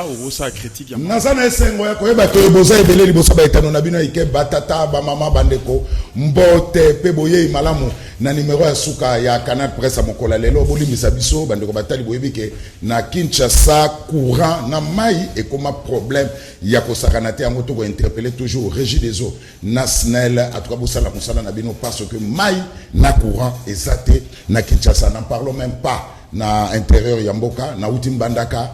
Boza ou ça critique. Nazana esengo ya koyeba to boza ebele liboso ba etano na bino ike batata ba mama bandeko mbote pe boye malamu na numéro ya suka ya Canal Presse mokola lelo bolimisa biso bandeko batali boyebike na Kinshasa courant na mai et comme problème ya ko sakanate yango to ko interpeller toujours Régie des eaux national atuka bosala musala na bino parce que mai na courant ezate na Kinshasa n'en parlons même pas na intérieur ya mboka na uti mbandaka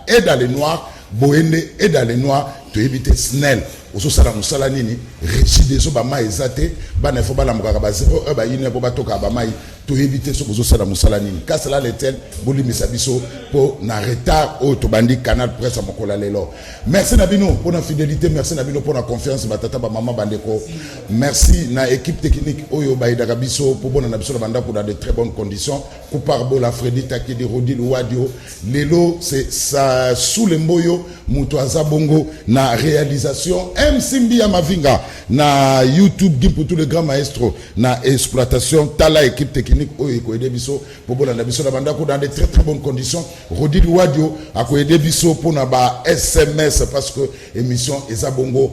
et dans les noirs boende et dans les noirs to éviter snell oso sala musala nini Régie des eaux ba mai ezate bana fo bala mukaka ba 0 ba yine bo batoka ba mai to éviter so oso sala musala nini ka cela letel bolimisa biso po na retard o to bandi Canal Presse mokola lelo. Merci na bino pour la fidélité, merci na bino pour la confiance batata ba mama bandeko. Merci na équipe technique oyo ba idaka biso pour bona na biso banda pour dans de très bonnes conditions. Pour parbo la Freddy Takidi Rodil Wadio lelo c'est ça sous le mboyo muto azabongo na réalisation MCMB ya Mavinga na YouTube gi pour tous les grands maestros na exploitation tala équipe technique oyo ko aider biso pour bona na biso banda pour dans de très très bonnes conditions. Rodil Wadio a ko aider biso pour na ba SMS parce que émission ezabongo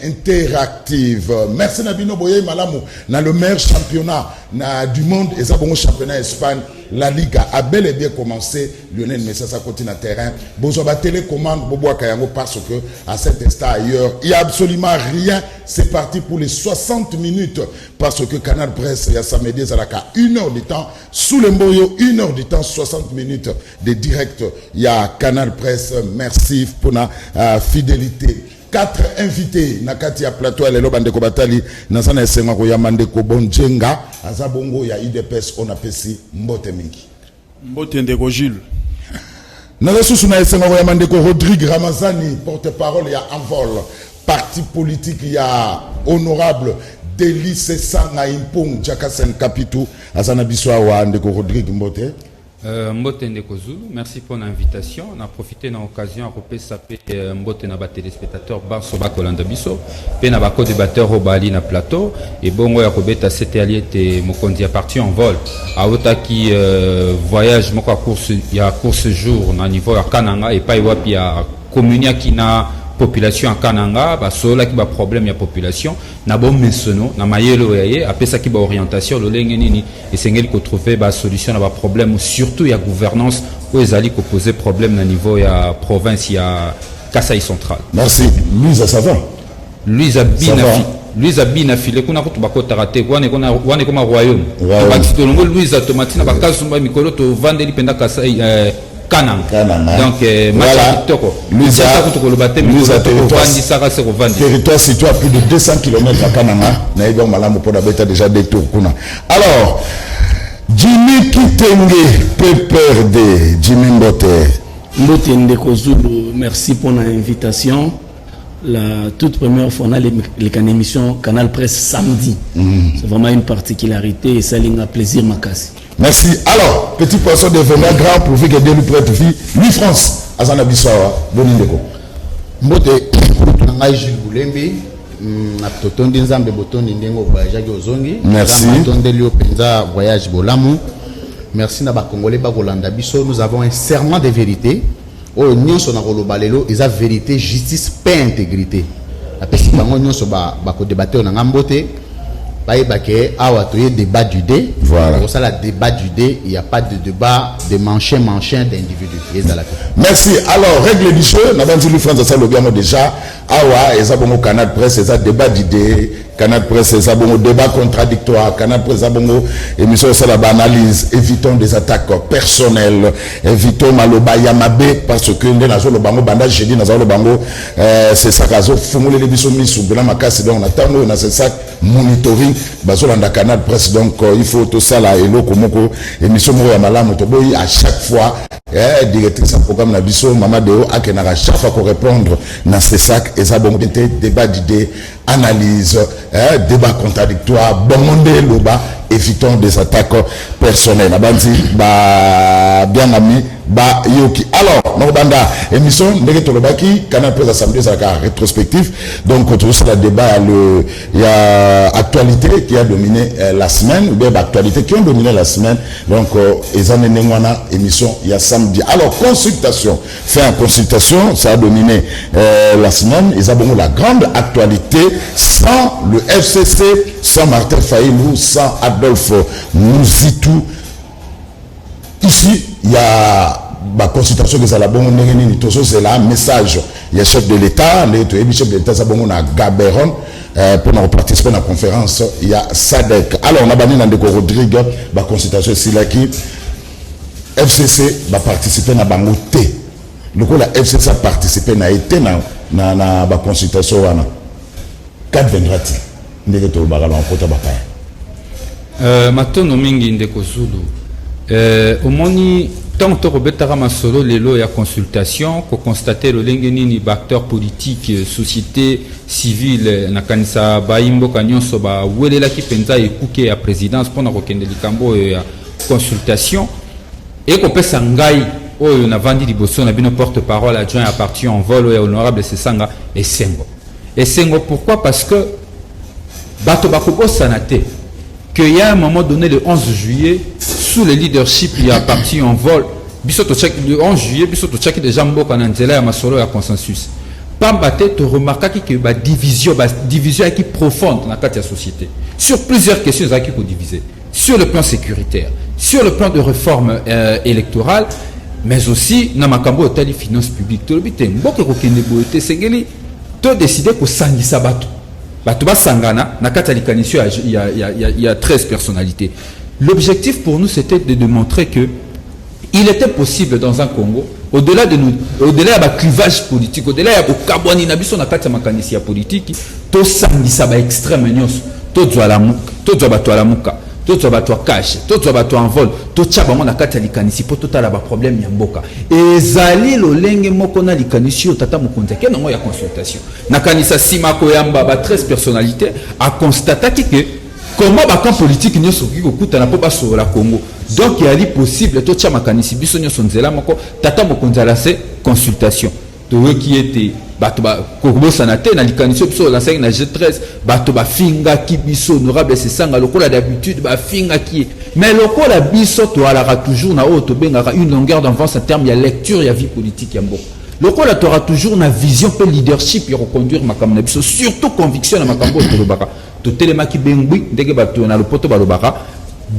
interactive. Merci Nabino Boye Malamu na le meilleur championnat na du monde ezabongo championnat Espagne. La Liga a bel et bien commencé. Lionel Messi ça continue à terrain. Bozoba télécommande Bobo Kayango parce que à cet instant ailleurs il y a absolument rien. C'est parti pour les 60 minutes parce que Canal Presse il y a samedi à la 1 heure de temps sous le Mboyo 1 heure de temps 60 minutes de direct. Il y a Canal Presse. Merci pour la fidélité. 4 invités na kati ya plateau lelo bandeko batali na sana esenga ko ya mandeko bonjenga azabongo ya IDPS on apesi mbote mingi mbote ndeko Jules na lesusu na esenga ko ya mandeko Rodrigue Ramazani porte-parole ya Envol parti politique ya honorable Délice Sanga Impong Jakasen Kapitu azana biswa wa ndeko Rodrigue mbote Mbote Ndeko Zulu, merci pour l'invitation. On a profité de l'occasion à repérer Mbote na ba téléspectateurs Barso Bakolanda Biso, pe na ba co-débatteur au Bali na plateau et bongo ya kobeta c'était allié te mokondi a parti en vol. A otaki voyage moko a course ya course jour na niveau ya Kananga et pas wapi ya commune qui na population en Kananga ba sola ki ba problème ya population na bon mesono na mayelo yaye apesa ki ba orientation lo lenge nini et sengeli ko trouver ba solution na ba problème surtout ya gouvernance où ezali ko poser problème na niveau ya province ya Kasai central. Merci Louisa ça va Louisa Binafi le kuna ko bako tarate wane koma royaume ba kitolongo Louisa tomatina ba kasumba mikolo to vandeli penda Kasai Kanang. Donc, territoire situé à plus de 200 km à Kananga. Déjà des tours. Alors, Jimmy Kitenge peut perdre Jimmy Mbote. Mbote Ndeko Zulu, merci pour l'invitation. La toute première fois, on a l'émission Canal Presse samedi. C'est vraiment une particularité et ça a plaisir Makasi. Merci. Alors, petit poisson devenir grand pour que Dieu lui prête vie. Lui France, Azana Bissawa, Bonindeko. Mbote, Jules Boulembe, Naptotondi Nzambe Botondi Ndengo voyage Ozongi. Merci. Naptotondi Penza voyage Bolamu. Merci Naba Congolais Bagolanda Bisso. Nous avons un serment de vérité. Oh, nous sommes en Balelo, ils ont vérité, justice, paix, intégrité. Après, si nous sommes en débattre, on a un mbote. Débat du dé. Voilà. Pour ça, le débat du dé, il n'y a pas de débat de manchin d'individus. Merci. Alors, règle du jeu, nous avons dit France, ça le déjà. Awa, et ça bon Canal Presse, et ça débat d'idées. Canal Presse, et ça bon débat contradictoire. Canal Presse, ça bon émission, ça la analyse. Évitons des attaques personnelles. Évitons Maloba Yamabe, parce que nous avons le bango bandage, j'ai dit, nous avons le bango, c'est ça, nous fumons les bisous mis sous Bela Makasi, donc on attend, nous, dans ce sac, monitoring, bazolanda Canal Presse, donc il faut tout ça là, et l'eau, comme émission, à chaque fois, directrice en programme, na biso, Maman Deo, à chaque fois qu'on répondre dans ce sac, et ça, bon, débat d'idées, analyse, débat contradictoire, bon monde, loba, évitons des attaques personnelles. Abandi, bien ami, ba yoki. Alors Norbanda émission ndenge tolobaki Canal Presse Assemblée ça la rétrospectif. Donc on trouve le débat il y a actualité qui a dominé la semaine ou bien actualité qui ont dominé la semaine. Donc ezane nengwana émission il y a samedi. Alors consultation, faire consultation, ça a dominé la semaine, ils ont la grande actualité sans le FCC, sans Martin Fayilou, sans Adolphe Mouzitou. Ici, il y a la consultation que ça a bon c'est là message il y a chef de l'État le chef de l'État ça bon na Gaberone pour participer à la conférence il y a Sadek. Alors on a banni Nandeko Rodrigue la consultation ici là qui FCC va participer à la bangote le coup la FCC a participé na été na la consultation wana 4 vendredi ndeke to bagala en kota bapaya matono mingi ndeko Zulu omoni tant que Robert Masolo lelo ya consultation ko constater le lengeni ba acteur politique société civile na kanisa ba imbo kanyonso ba welela ki penza ekuke ya présidence pona ko kende likambo ya consultation et ko pesa ngai oyo na vandi liboso na bino porte-parole adjoint à parti en vol ya honorable Sesanga Esengo pourquoi parce que bato bako sanate qu'il y a un moment donné le 11 juillet sous le leadership il y a parti en vol le 11 juillet bisoto chaki déjà mboka na nzela ya masolo ya consensus pambate to remarquaki que ba division qui profonde dans la société sur plusieurs questions qui ko diviser sur le plan sécuritaire sur le plan de réforme électorale mais aussi na makambo tali finance publique to bité mboka ko kende boete sengeli to décider ko sangisa bato Batuba Sangana, il y a 13 personnalités. L'objectif pour nous, c'était de démontrer que il était possible dans un Congo, au-delà de clivage politique, au-delà de Kabwani Nabiso Nakata Makanisia politique, to sangisa ba extrême nyos, to la muka, to la muka, to cash, to en vol, to tchabamo nakata likanisi po to tala ba problème yamboka. Et zali lo lenge moko na likanisi o tata mokonza ke nango ya consultation. Nakanisa simako yamba ba 13 personnalités a constaté que comment ba camp politique nyoso ki kokuta na po ba so la Congo. Donc il est possible to tcha makanisi biso nyoso nzela moko tata mokonza la se consultation. To qui était bato ba kokubo sanate na likanisi biso la 5 na G13 bato ba finga ki biso honorable Sesanga lokola d'habitude ba finga ki mais lokola biso to ala toujours na auto bengaka une longueur d'avance en termes de lecture et vie politique ya mboka lokola tu auras toujours une vision pe leadership pour reconduire makambo na biso surtout conviction na makambo to lobaka to telema ki bengwi ndenge bato na lopoto ba lobaka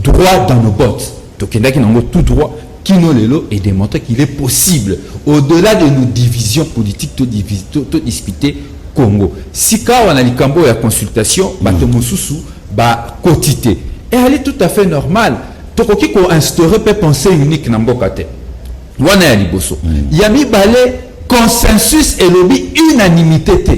droit dans nos bottes to kendaki nango tout droit Kino Lelo et démontrer qu'il est possible, au-delà de nos divisions politiques, de disputer Congo. Si quand on a likambo et la consultation, bato mosusu, ba quotité. Et elle est tout à fait normale. Tokoki ko instaurer pe pensée unique na mboka te. Wana ya liboso. Yami balé consensus et lobby unanimité te.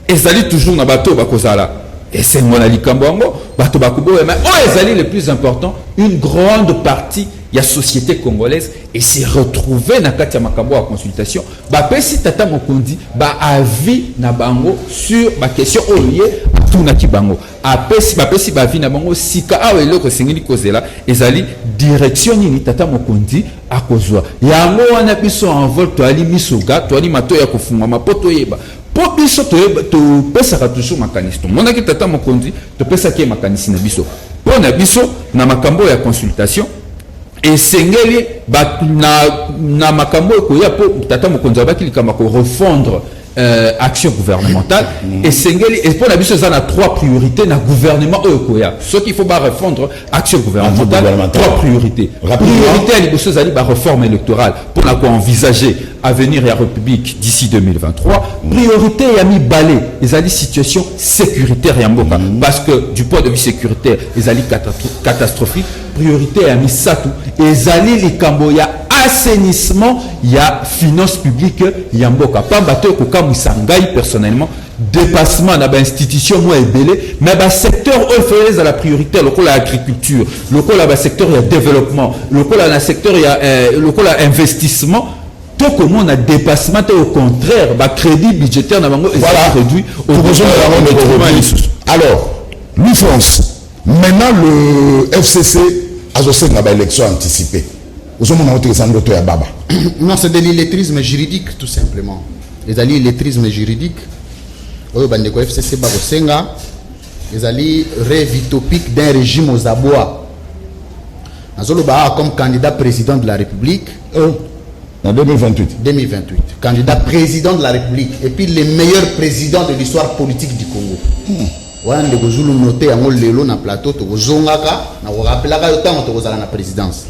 Et ça dit toujours na bato bakozala. Et c'est mon likambo ngo bato bakubo mais ezali le plus important, une grande partie il y a société congolaise et s'est retrouvé dans la makambo à consultation ba pesi tata mokondi ba avis na bango sur ba question olié à tout na ki bango a pesi ba pesi ba avis na bango sika awe loko sengeli kozela ezali direction ni tata mokondi a kozwa yango wana biso en vol to ali misoga to ali mato ya kofunga mapoto yeba po biso to pesa ka toujours makanisi mona ki tata mokondi to pesa ki makanisi na biso po na biso na makambo ya consultation et sengeli na makambo ko ya po tata mokonza ba kilikama ko refondre action gouvernementale et sengeli et pour la biso ça na 3 priorités na gouvernement okoya ce qu'il faut ba refondre action gouvernementale 3 priorités priorité à liboso zali ba réforme électorale pour la quoi envisager avenir et la République d'ici 2023 priorité ya mi balé les ali situation sécuritaire ya mboka parce que du point de vue sécuritaire les ali catastrophique priorité à Misatu et zali likambo ya assainissement ya finance publique ya mboka pas bateau ko kamusangai personnellement dépassement na ba institution mo ebele mais ba secteur offert à la priorité local agriculture local ba secteur ya développement local na secteur ya local investissement tout comme on a dépassement au contraire ba crédit budgétaire na bango est réduit au alors nous France maintenant le FCC a aussi une élection anticipée ozomona otekesa ndoto ya baba. Non, c'est de l'illettrisme juridique tout simplement. Les alliés illettrisme juridique oyo bandeko FCC bakosenga ezali rêve utopique d'un régime aux abois. Nazoloba comme candidat président de la République En 2028. 2028. Candidat président de la République et puis le meilleur président de l'histoire politique du Congo. Voilà ndeko Zulu noté yango lelo na plateau to zongaka na ko rappelaka yotango to kozala na présidence.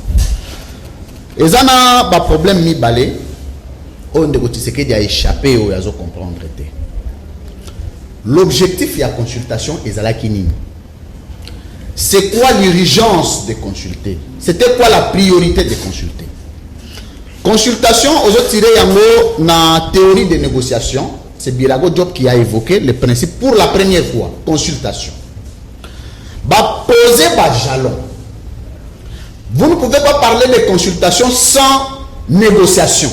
Ezana ba problème mi balé o ndeko Tshisekedi a échappé o yazo comprendre té. L'objectif de la consultation est à la kinini. C'est quoi l'urgence de consulter? C'était quoi la priorité de consulter? Consultation, aux autres tirés yango na théorie de négociation, c'est Birago Diop qui a évoqué le principe pour la première fois. Consultation. Bah poser bah jalon. Vous ne pouvez pas parler de consultation sans négociation.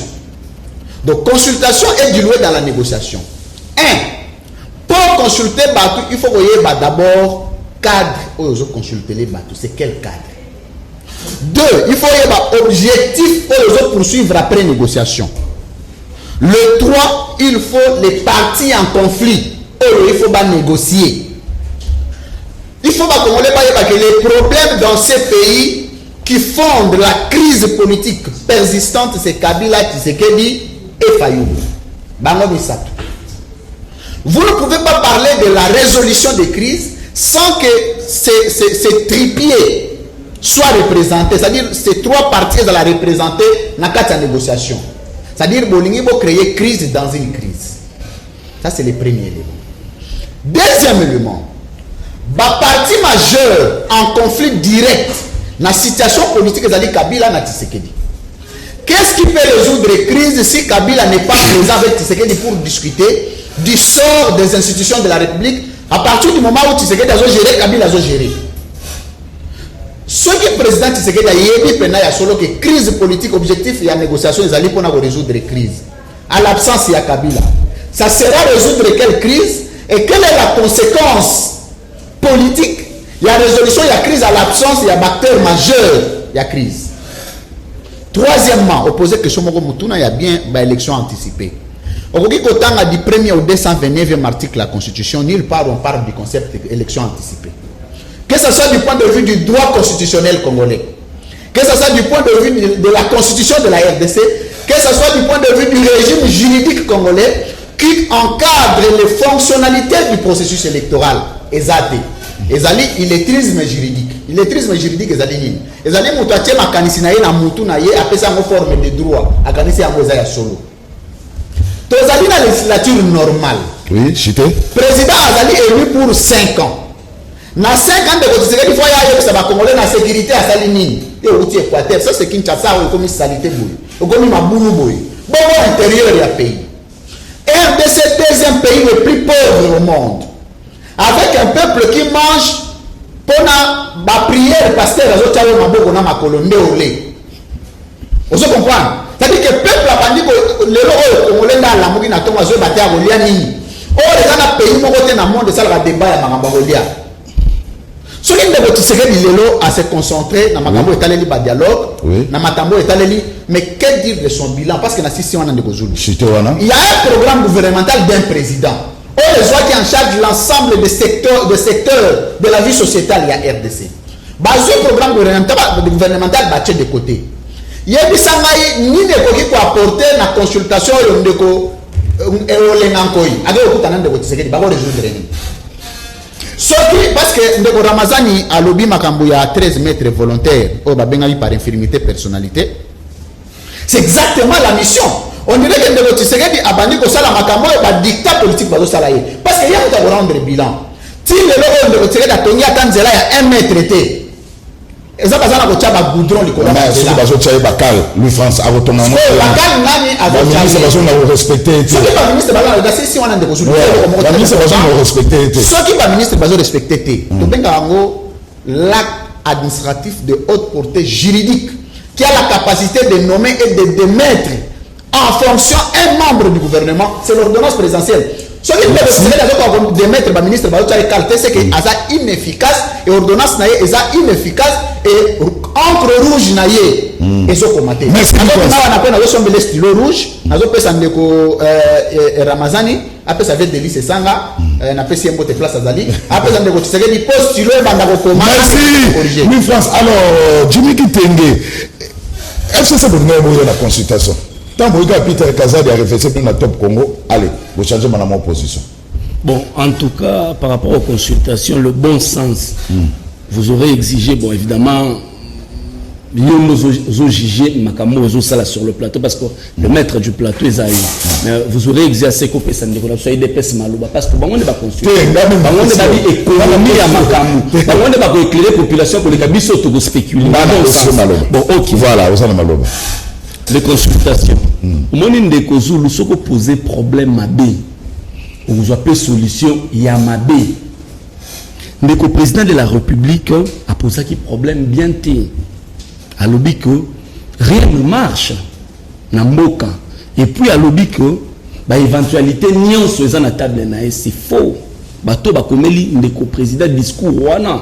Donc consultation est diluée dans la négociation. Pour consulter Batou, il faut voir d'abord cadre. Consulter les Batou, c'est quel cadre? 2, il faut voir objectif pour poursuivre après négociation. Le 3, il faut les parties en conflit. Il faut négocier. Il faut que les problèmes dans ces pays qui fondent la crise politique persistante, c'est Kabila, Tshisekedi et Fayoum. Vous ne pouvez pas parler de la résolution des crises sans que ces tripiers soient représentés. C'est-à-dire ces trois parties dans la représenter dans la négociation. C'est-à-dire Bolingi va créer crise dans une crise. Ça, c'est le premier élément. Deuxième élément, la partie majeure en conflit direct dans la situation politique de Kabila et Tshisekedi. Qu'est-ce qui peut résoudre les crises si Kabila n'est pas présent avec Tshisekedi pour discuter du sort des institutions de la République à partir du moment où Tshisekedi a géré, Kabila a géré. Ce qui est président Tshisekedi a dit qu'il y a solo que crise politique, objectif et la négociation, ils allaient pour résoudre les crises. À l'absence, il y a Kabila. Ça sera résoudre quelle crise et quelle est la conséquence politique? Il y a résolution, il y a crise à l'absence, il y a acteur majeur, il y a crise. Troisièmement, opposé que Shomoko Mutuna, il y a bien l'élection anticipée. Au du 1er au 229e article de la Constitution, nulle part on parle du concept d'élection anticipée. Que ce soit du point de vue du droit constitutionnel congolais, que ce soit du point de vue de la constitution de la RDC, que ce soit du point de vue du régime juridique congolais qui encadre les fonctionnalités du processus électoral. Ezate. Ezali illettrisme juridique. Illettrisme juridique ezali nini? Ezali mutu atie makanisi na ye na mutu na ye apesa ngo forme de droit. Akanisi yango za ya solo. Tozali na législature normale. Oui, chité. Président Azali élu pour 5 ans. Na 5 ans de Tshisekedi il faut y aller pour Congolais na sécurité à Salimini. Et au Équateur, ça c'est Kinshasa ou comme salité boy. Comme Mabulu boy. Bon intérieur du pays. RDC deuxième pays le plus pauvre au monde. Avec un peuple qui mange pour la prière pasteur azotawo maboko na makolonde olé. Vous comprenez? C'est-à-dire que le peuple a dit que le roi congolais dans la moquina tombe azo baté à Golia nini. Oh les gens pays mo côté na monde ça va débat ya makamba Golia. Ce qui est de Tshisekedi lelo à se concentrer dans makambo etaleli ba dialogue, na makambo etaleli mais que dire de son bilan parce que na sisi wana ndeko Zulu. Il y a un programme gouvernemental d'un président. On les voit qui en charge l'ensemble des secteurs de la vie sociétale, il y a RDC. Ce programme gouvernemental battu de côté. Il y a des sangaïs ni de quoi qui peut apporter la consultation de quoi et l'encoï. Avec le coup de côté, c'est que d'abord résoudre. Parce que de Ramazani a lobby Makambouya 13 mètres volontaires au Babengali par infirmité personnalité. C'est exactement la mission. On dirait que Ndeko Tshisekedi a banni ko sala makambo et dictat politique bazo salaye parce que y a ko rendre bilan. Ti le logo Ndeko Tshisekedi a tongi atanzela ya 1 mètre té. Eza bazana ko tchaba goudron likolo na zela. Bazo tchaye bakal Louis France a retonga mo. Bakal nani a ministre bazo na respecter. Ce qui ba ministre bazo da si wana Ndeko Zulu. La ministre bazo na respecter. Ce qui ba ministre bazo respecter té. To benga ngo l'acte administratif de haute portée juridique qui a la capacité de nommer et de démettre en fonction un membre du gouvernement, c'est l'ordonnance présidentielle. Ce qui est de mettre le ministre c'est que c'est inefficace et ordonnance est inefficace et encre rouge naie et so commenter. Merci. On a le stylo rouge, on a pesa ndeko Ramazani, après ça fait délice sanga, na pesa mbote place azali, après ça ndeko Tshisekedi post stylo et banda ko commenter. Merci. Mi France. Alors Jimmy Kitenge, FCC pour nous la consultation. Tant que Peter Kazadi a réfléchi dans la top Congo, allez, vous changez mon opposition. Bon, en tout cas, par rapport aux consultations, le bon sens, vous aurez exigé, bon, évidemment, nous jugé Makamo sur le plateau parce que le maître du plateau est Aïe. Mais vous aurez exercé que ça ne soit des pèses malouba parce que on ne va consulter. On ne va dire économie à Makamo. On ne va pas éclairer la population pour les cabis auto spéculer. Bon, ok, voilà, vous en avez malouba. Les consultations. Au moment où Kozulu se poser problème à B, vous appelez solution Yamabé. Le président de la République a posé un problème bien té. À l'objet que rien ne marche dans Mboka. Et puis à l'objet que l'éventualité n'y sur la table c'est faux. Bato bakomeli ndeko président discours wana.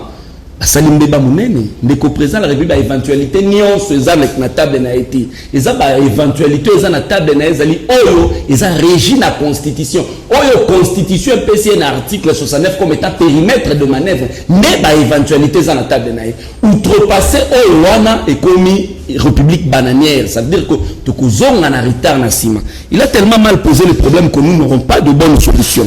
Asalimbe ba munene ndeko président la République éventualité nion sur la table na été. Eza ba éventualité eza na table na ezali oyo eza régi na constitution. Oyo constitution PC na article 69 comme étant périmètre de manœuvre. Mais ba éventualité eza na table na été. Outrepasser oyo wana et commis république bananière, ça veut dire que tukuzonga na retard na sima. Il a tellement mal posé le problème que nous n'aurons pas de bonne solution.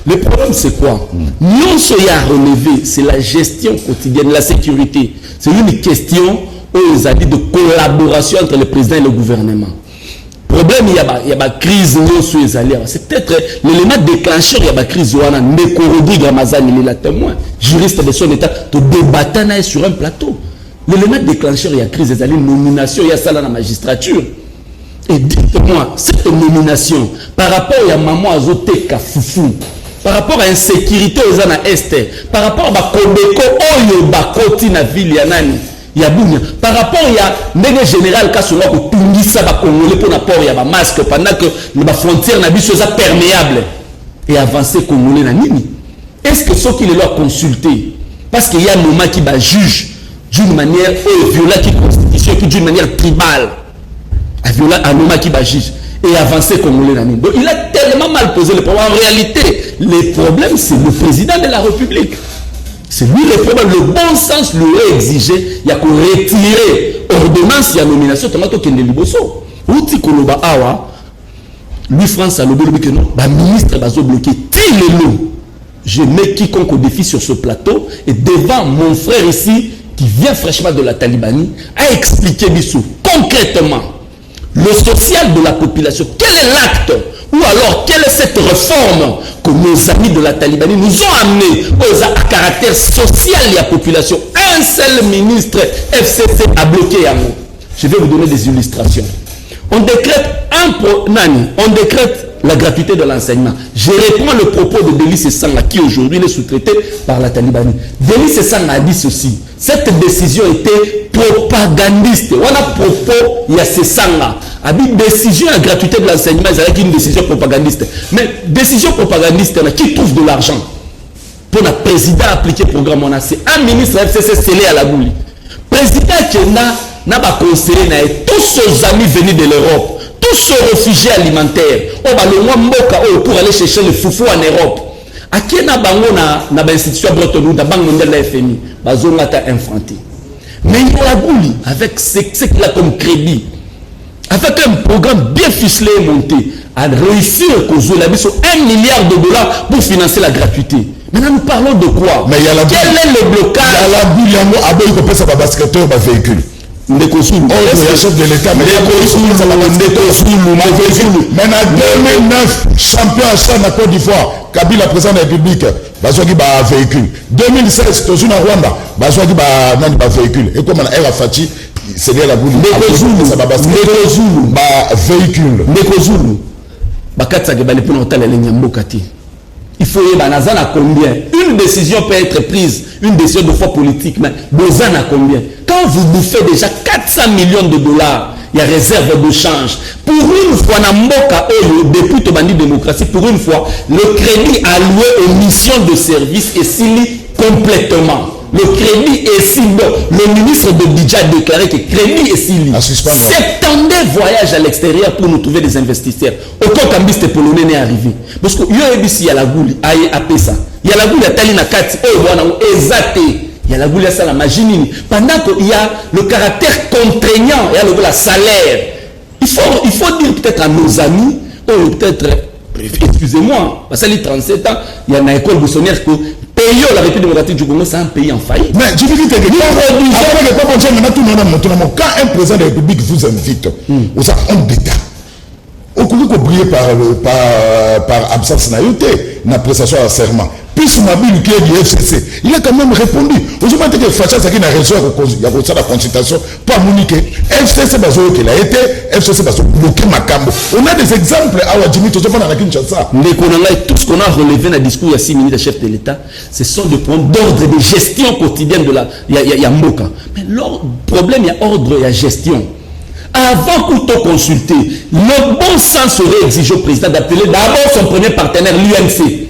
Le problème c'est quoi? Nous ce y a relevé, c'est la gestion quotidienne de la sécurité. C'est une question aux avis de collaboration entre le président et le gouvernement. Problème il y a la crise c'est peut-être l'élément déclencheur il y a la crise Ndeko Rodrigue Ramazani il est la témoin, juriste de son état, te débattant sur un plateau. L'élément déclencheur, il y a crise des nomination, il y a ça dans la magistrature. Et dites-moi, cette nomination, par rapport à maman Azoteka Foufou, par rapport à l'insécurité aux Zana Est, par rapport à Kobeko, Oyo Bakoti na ville Yanani, Yabounia, par rapport à Ndege Général Kassouma, que Tungisa va Congolais pour n'apport, il y a un masque pendant que les frontières n'a sont perméables et avancer Congolais na Nini. Est-ce que ceux qui les leur consulter, parce qu'il y a un moment qui va juge d'une manière violente qui constitution qui d'une manière tribale à violent un homme qui va juge et avancer comme on l'a dit. Donc il a tellement mal posé le problème. En réalité, le problème c'est le président de la République. C'est lui le problème. Le bon sens lui a exigé, il y a qu'on retirer ordonnance, il y a nomination, tomato kende liboso. Outi koloba awa, lui France a le que non, bah ministre va bloquer tout le lot. Je mets quiconque au défi sur ce plateau et devant mon frère ici qui vient fraîchement de la Talibanie, a expliqué Bissou concrètement le social de la population. Quel est l'acte ou alors quelle est cette réforme que nos amis de la Talibanie nous ont amené à caractère social de la population. Un seul ministre FCC a bloqué Yango. Je vais vous donner des illustrations. On décrète on décrète la gratuité de l'enseignement. Je reprends le propos de Délice Sanga qui aujourd'hui est sous-traité par la Talibanie. Délice Sanga a dit ceci. Cette décision était propagandiste. On a propos, il y a ce Sanga. A dit décision à gratuité de l'enseignement, c'est une décision propagandiste. Mais décision propagandiste, qui trouve de l'argent pour le président appliquer le programme, c'est un ministre FCC scellé à la boule. Président qui n'a pas conseillé, tous ses amis venus de l'Europe, tous ces réfugiés alimentaires, pour aller chercher le foufou en Europe. À qui n'a pas d'institution bretonne, n'a pas de la FMI, bazongata infanté. Mais il y a la boule avec ce qu'il a comme crédit, avec un programme bien ficelé et monté, à réussir à causer la mise sur $1 milliard pour financer la gratuité. Maintenant, nous parlons de quoi? Mais il y a la quel est le blocage? Il y a la boule, il y a un peu de basketteur, un véhicule. Ndekosulu. Le chef de l'État, mais maintenant 2009, champion à ça en Côte d'Ivoire, Kabila président de la République, Bazouaki ba véhicule. 2016, Tozuna Rwanda, Bazouaki ba véhicule. Et comme on a Fati, c'est bien la boule. Ndekosulu, ba véhicule. Ndekosulu. Bakatsa gebali pour l'hôtel Lenyambokati. Il faut y avoir combien? Une décision peut être prise, une décision de foi politique, mais besoin à combien? Quand vous bouffez déjà $400 millions il y a réserve de change. Pour une fois, depuis le bandi démocratie, pour une fois, le crédit alloué aux missions de service est signé complètement. Le crédit est signé. Le ministre de Budget a déclaré que le crédit est signé. 70 voyages à l'extérieur pour nous trouver des investisseurs. Autant qu'ambiste polonais n'est arrivé. Parce que il y a la goule, il y a ça. Il y a la goule, il y a Talina Kati, il y a la goule, il y a la magie. Pendant qu'il y a le caractère contraignant, il y a le salaire. Il faut dire peut-être à nos amis, ou peut-être, excusez-moi, parce qu'il y a 37 ans, il y a une école boursière que pays la République démocratique du Congo, c'est un pays en faillite. Mais je veux dire que quand un président de la République vous invite, vous avez un d'État. Au coup que briller par absence naïveté, na prestation à serment. Puis Mabili qui est du FCC, il a quand même répondu. Aujourd'hui, que Facha Saki n'a reçu la consultation pour Monique. FCC Bazo qu'il a été, FCC Bazo bloqué Makambo. On a des exemples à Wadjimi, tout ça, on a Kinshasa. Mais tout ce qu'on a relevé dans le discours il y a 6 minutes de chef de l'État, ce sont des problèmes d'ordre de gestion quotidienne de la. Il y a Mboka. Mais le problème, il y a ordre, il y a gestion. Avant qu'on te consulte, le bon sens serait exigé au président d'appeler d'abord son premier partenaire, l'UMC.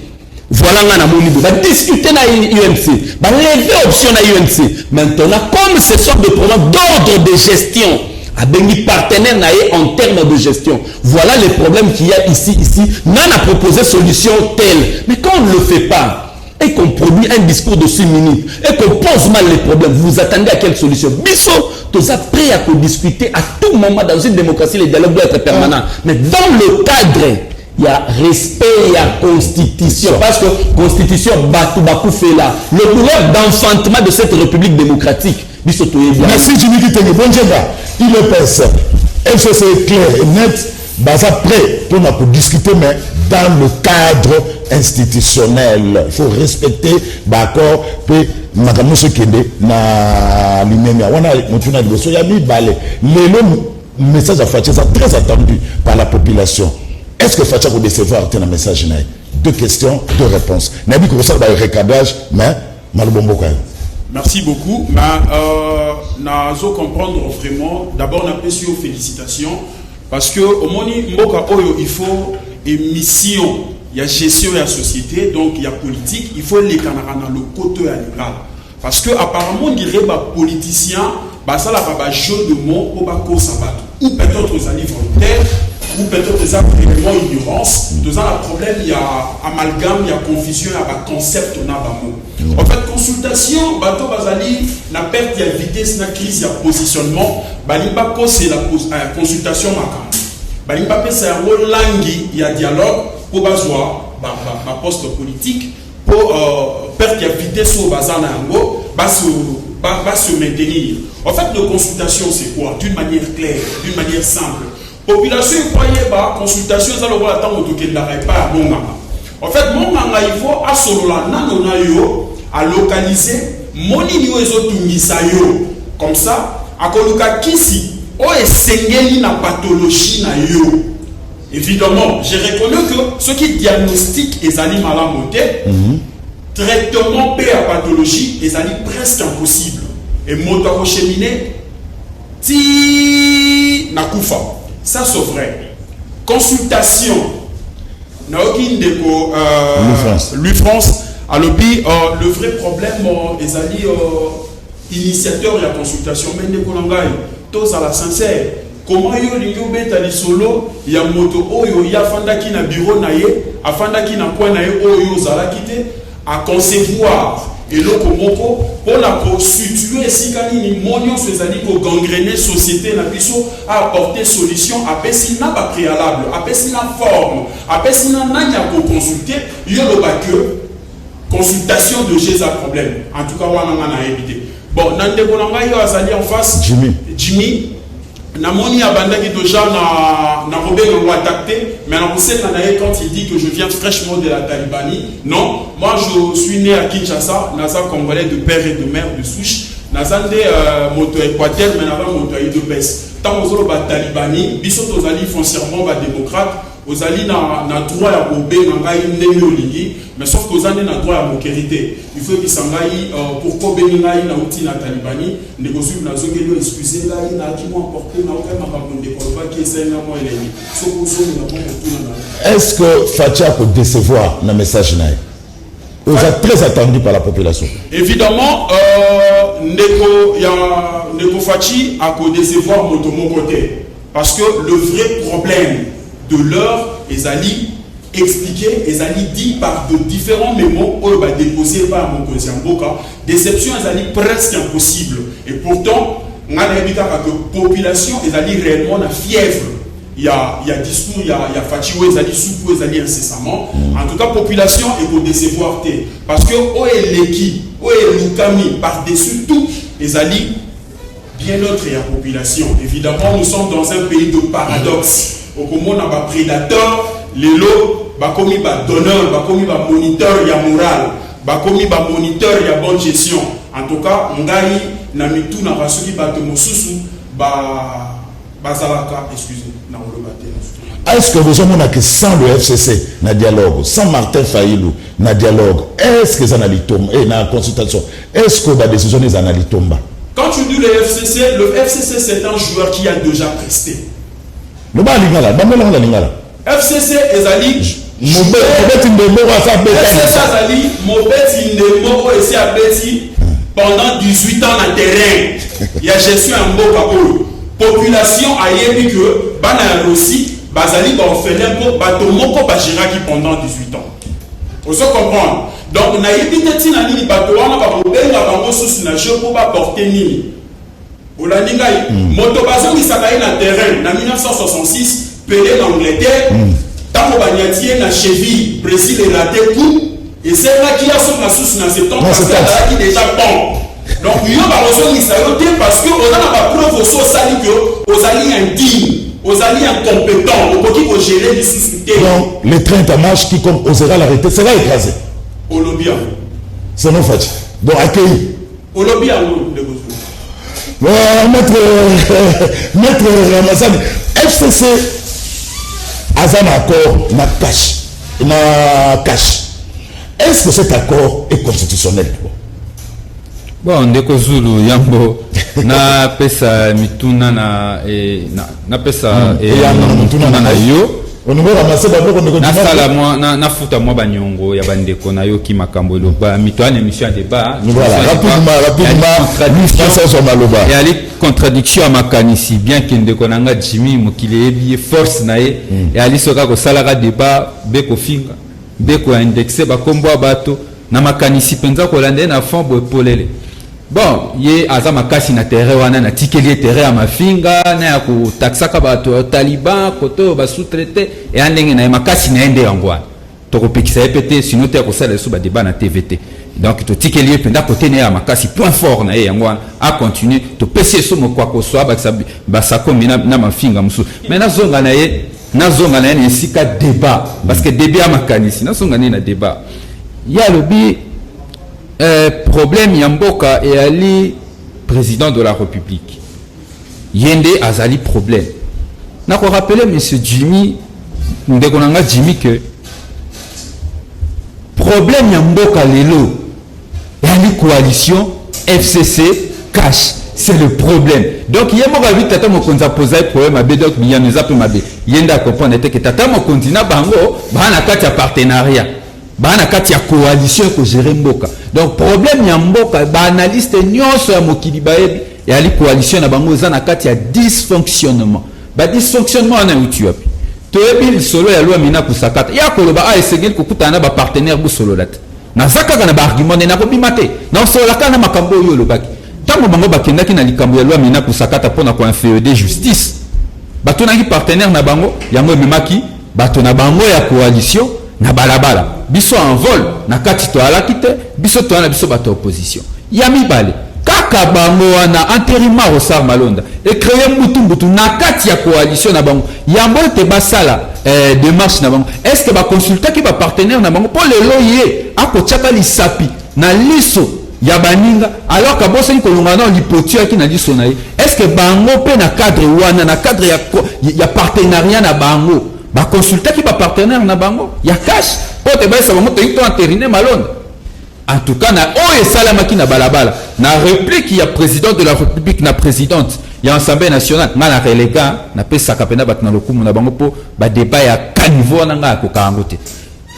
Voilà, on a va discuter dans l'UMC, va lever option dans l'UMC. Maintenant, comme ce sont des problèmes d'ordre de gestion, avec partenaire en termes de gestion, voilà les problèmes qu'il y a ici. On a proposé solution telle. Mais quand on ne le fait pas, et qu'on produit un discours de 6 minutes, et qu'on pose mal les problèmes, vous vous attendez à quelle solution? Bisso, tous prêts à discuter à tout moment dans une démocratie, le dialogue doit être permanent. Mais dans le cadre, il y a respect, il y a constitution. Parce que constitution, Bakou fait là. Le pouvoir d'enfantement de cette république démocratique. Bisso, merci Jimmy Kitenge. Bon débat. Il le pense. FCC est clair et net. Baza prêt pour discuter, mais dans le cadre institutionnel. Il faut respecter l'accord. Puis, madame Kende, na l'immédiat. On a montré le dossier. Il y a mis balai. Le message à Fatia, c'est très attendu par la population. Est-ce que Fatia va décevoir un message? 2 questions, 2 réponses. Nabi Kouroussa va recadrage, mais Malbombo quand même. Merci beaucoup. Nous comprendre vraiment. D'abord, on a fait sur félicitations. Parce que au Moni Mboka Oyo, il faut une mission, il y a gestion de la société, donc il y a politique, il faut les canards dans le côté animal. Parce que apparemment, on dirait que politicien, ça là jeu de mots pour bako sabat. Ou peut-être aux amis volontaires, ou peut-être des vraiment ignorance. Dans un problème, il y a amalgame, il y a confusion, il y a concept, on a mot. En fait, consultation, bateau bazali, la perte de vitesse, la crise, il y a positionnement. Balibako, c'est la consultation makam. Balibako, c'est un rôle langue, il y a dialogue pour bazoa, poste politique, pour perte de vitesse au bazar nango, se maintenir. En fait, la consultation, c'est quoi? D'une manière claire, d'une manière simple. Population, croyez pas, consultation, ça le voit attendre au token d'arrêt pas à mon maman. En fait, mon maman, il faut à solola nanona yo, à localiser moni ni ozo tungisa yo. Comme ça, à koluka kisi, o esengeli na pathologie na yo. Évidemment, j'ai reconnu que ceux qui diagnostiquent les animaux malamotés, traitement paix à pathologie, les animaux presque impossible. Et moto cheminé, ti nakufa. Ça c'est vrai. Consultation. Naokin Deko, l'UFrance, a le vrai problème, les alliés initiateurs de la consultation, mais Deko Langai, tous à la sincère. Comment yo lingo beta li solo, il y a moto oyo, il y a fanda qui na bureau naie, a fanda qui na point naie oyo zala kite, à concevoir. Et le Komoko, pour la constituer, si ni monion ces années pour gangréner société, la puissance à apporter solution, à Pessina pas préalable, à Pessina forme, à Pessina n'a pour consulter, il y a le que consultation de Jésus problème. En tout cas, on a évité. Bon, Nande Bonanga, il y a Azali en face, Jimmy. Namoni Abandaki déjà na Robert Ouatakte, mais quand il dit que je viens fraîchement de la Talibanie, non, moi je suis né à Kinshasa, Naza Congolais de père et de mère de souche, Naza de moto Équateur, mais Naza moto de baisse. Tant que la Talibanie, Bissot Ozali foncièrement démocrate, ozali na droit ya kobenga ngai ndenge olingi, mais sauf que ozali na droit ya mokerité. Il faut que sangai pourquoi bengi ngai na uti na talibani ne kosu na zongeli excuser ngai na ki mo porter na aucun makambo de kolba qui essaie na mo eleni. So ko so na bon tout. Est-ce que Fatia peut décevoir le message naï? Vous êtes très attendu par la population. Évidemment, Neko Fachi a qu'à décevoir mon côté. Parce que le vrai problème de l'heure, ils allaient expliquer, ils allaient dire par de différents mémos, ils allaient déposer par mon conscient Boka. Déception, ils allaient presque impossible. Et pourtant, on a dit que la population, ils allaient réellement la fièvre. Il y a discours, il y a Fachiwe, ils allaient souper, ils allaient incessamment. En tout cas, population est pour décevoir. Parce que, où est l'équipe, où est l'Ukami, par-dessus tout, ils allaient bien autre et la population. Évidemment, nous sommes dans un pays de paradoxe. Au moment où on a un prédateur, les lots, bakomi ba donneur, bakomi ba moniteur, il y a moral, bakomi ba moniteur, il y a bonne gestion. En tout cas, ngai na mitu na rasuki ba temosusu ba zalaka, excusez, na olobate. Est-ce que vous avez que sans le FCC, na dialogue, sans Martin Faïlou, na dialogue, est-ce que ça n'a litomba et na consultation, est-ce que la décision est na litomba? Quand tu dis le FCC c'est un joueur qui a déjà presté. Le bas lingala, bamela la lingala. FCC ezali Mobeti ndemo wa sa beta. FCC ezali mobeti ndemo esi abeti pendant 18 ans na terrain. Il y a gestion en mboka oyo. Population ayebi que bana Russie bazali ba orphelin po bato moko ba géraki pendant 18 ans. Vous comprenez? Donc, na yebite tina nini bato wana ba kobenga bango susu na jeu pour ba porter nini. Olandi ngai moto bazongi sakaye na terrain na 1966 Pelé l'Angleterre tango banyati na cheville Brésil et raté coup et c'est là qui a son na susu na 70 parce que qui déjà bon. Donc yo ba bazongi sayote parce que on a ba preuve so sali que aux alliés indigne, aux alliés incompétents, au qui pour gérer les sociétés. Donc les trains à marche qui comme osera l'arrêter sera écrasé. Au lobby. C'est non fait. Donc accueilli. Au lobby Maître Ramazani, FCC a un accord na cash. Est-ce que cet accord est constitutionnel? Bon, ndeko Zulu yambo na pesa mituna na pesa mituna na yo. Na sala moi na futa moi banyongo ya bandeko na yo ki makambo loba mitoane émission de débat. Rapidement et ali contradiction à makanisi bien que ndeko nanga Jimmy mokile ebi force na ye et ali soka ko sala ka débat beko finga beko indexer ba kombo bato na makanisi penza ko lande na fond bo polele. Bon, ye aza makasi na terrain wana na tikeli terrain ya mafinga na ya ko taxaka bato Taliban koto ba sous-traité et andenge na makasi na ende yangwa. To ko pekisa epete sinon te ko sala su ba débat na TVT. Donc to tikeli penda côté na ya makasi point fort na yangwa a continuer to pese so mo kwa ko so ba sako mina na mafinga musu. Mais na zonga na ye ni sika débat parce que débat makanisi na zonga na débat. Ya lobi problème Yamboka et Ali président de la République Yende azali problème n'a qu'on rappeler monsieur Jimmy ndekonanga Jimmy que problème Yamboka lelo Ali coalition FCC cash c'est le problème donc Yamboka vite tata mo konza poser problème à donc Miyanuza pe mabe Yenda comprendre que tata mo continue bango bana kati ya partenariat bana kati ya coalition ko gérer mboka donc problème ya mboka ba analyste nyonso ya mokili baebi et ali coalition na bango za na kati ya dysfonctionnement na utu yapi to ebi solo ya loi mina kusakata ya koloba a esengeli kokutana ba partenaire bu solo lat na zakaka na ba argument na ko bimate na solo kana makambo yo lobaki tango bango bakendaki na likambo ya loi mina kusakata pona ko inféodé justice bato na ki partenaire na bango yango memaki bato na bango ya coalition na balabala biso en vol na kati to alakite biso to na biso bato opposition yami bale kaka bango na intérim Rosar Malonda et créer mutumbutu na kati ya coalition na bango yambo te basala démarche na bango est-ce que ba consulter ki ba partenaire na bango pour le loyer akochaka lisapi na liso ya baninga alors que bosse ni kolonga na lipotia ki na liso na est-ce que bango pe na cadre wana na cadre ya partenariat na bango ba consulter qui ba partenaire na bango ya cash po te ba sa bango te to entériné malone. En tout cas na o esalamaki na balabala na réplique ya président de la République na présidente ya Assemblée nationale na relega na pesa kapena bat na lokumu na bango po ba débat ya caniveau na nga ko kangote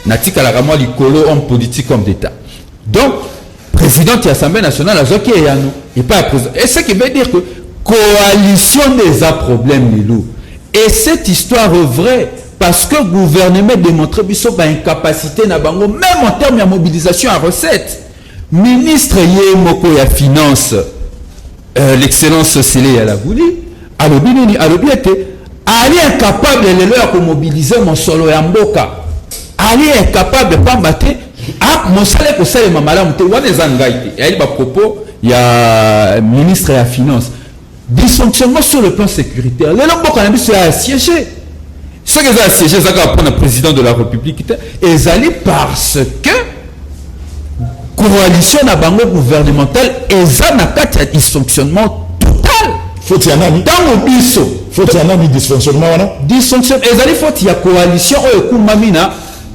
na tika la kamo likolo homme politique comme d'état. Donc président de l'Assemblée nationale a zoki yano et pas président. Et ce qui veut dire que coalition des a problème lilo. Et cette histoire est vraie parce que le gouvernement démontre biso ba incapacité na bango même en termes de mobilisation à recettes. Ministre Yemoko ya finance l'excellence Célé ya la Bouli alobi nini alobi ete ali incapable de leur mobiliser mon solo ya mboka. Ali incapable pas battre ah mon salaire ko salaire mamala mte wana zangaite ya ba propos ya ministre ya finance dysfonctionnement sur le plan sécuritaire. Les mboka na biso ya siéger. Ce que ça siégé ça ka pour le président de la République et allé parce que coalition na bango gouvernementale et ça na kati ya dysfonctionnement total. Faut y en avoir dans biso faut y en avoir dysfonctionnement wana dysfonctionnement et allé faut y a coalition o ekumamina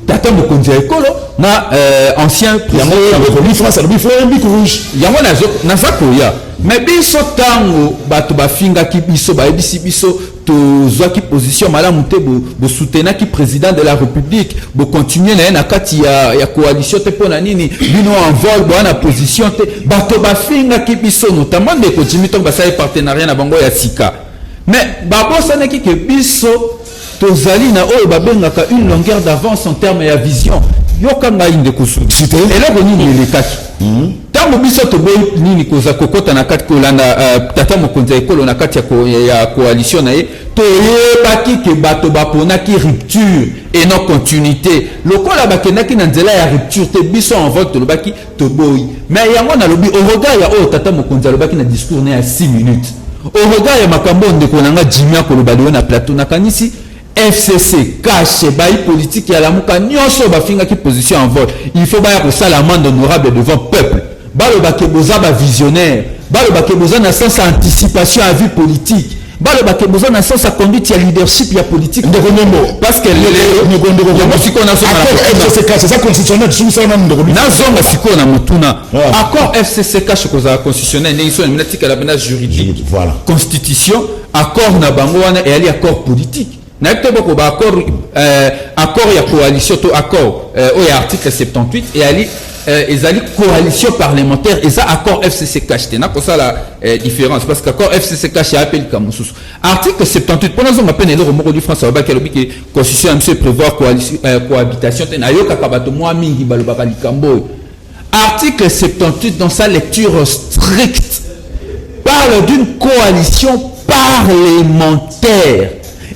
tata mokonzi ekolo na ancien président de France alors il faut un bic rouge yango na zakoya mais biso tango bato bafinga ki biso ba ebisi biso to zwaki position malamu te bo soutenir ki président de la République bo continuer na kati ya coalition te pona nini bino en vol bo na position te bato bafinga ki biso notamment de ko jimito ba sa partenariat na bango ya sika mais babosa na ki ke biso tozali na oyo babengaka une longueur d'avance en termes ya vision yokanga inde kusuki et là boni ni lekaki tango biso to boy nini koza kokota na kati kolanda tata mokonzi ekolo na kati ya coalition na ye to yebaki ke bato baponaki rupture et non continuité lokola bakendaki na nzela ya rupture te biso en vote to lobaki to boy mais yango na lobi au regard ya oyo tata mokonzi lobaki na discours na ya 6 minutes au regard ya makambo ndeko nanga Jimia kolobali na plateau na kanisi FCC cache bail politique ya la muka nyonso bafinga ki position en vote il faut ba ko sala amende honorable devant peuple balo bakeboza ba visionnaire balo bakeboza na sens anticipation à vie politique balo bakeboza na sens à conduite ya leadership ya politique ndeko nembo parce que le siko na FCC cache c'est ça constitutionnel sous ça na ndeko na zonga siko na mutuna accord FCC cache ko za constitutionnel ne iso minatika la bena juridique voilà constitution accord na bango wana et ali accord politique na accord ya coalition to accord au article 78 et ali ezali coalition parlementaire et ça accord FCC cache na ko ça la différence parce que accord FCC cache appelle comme sous article 78 pour nous on appelle le mot du France ba kelobi que constitution monsieur prévoir cohabitation na yoka kabato moi mingi balobaka likambo article 78 dans sa lecture stricte parle d'une coalition parlementaire.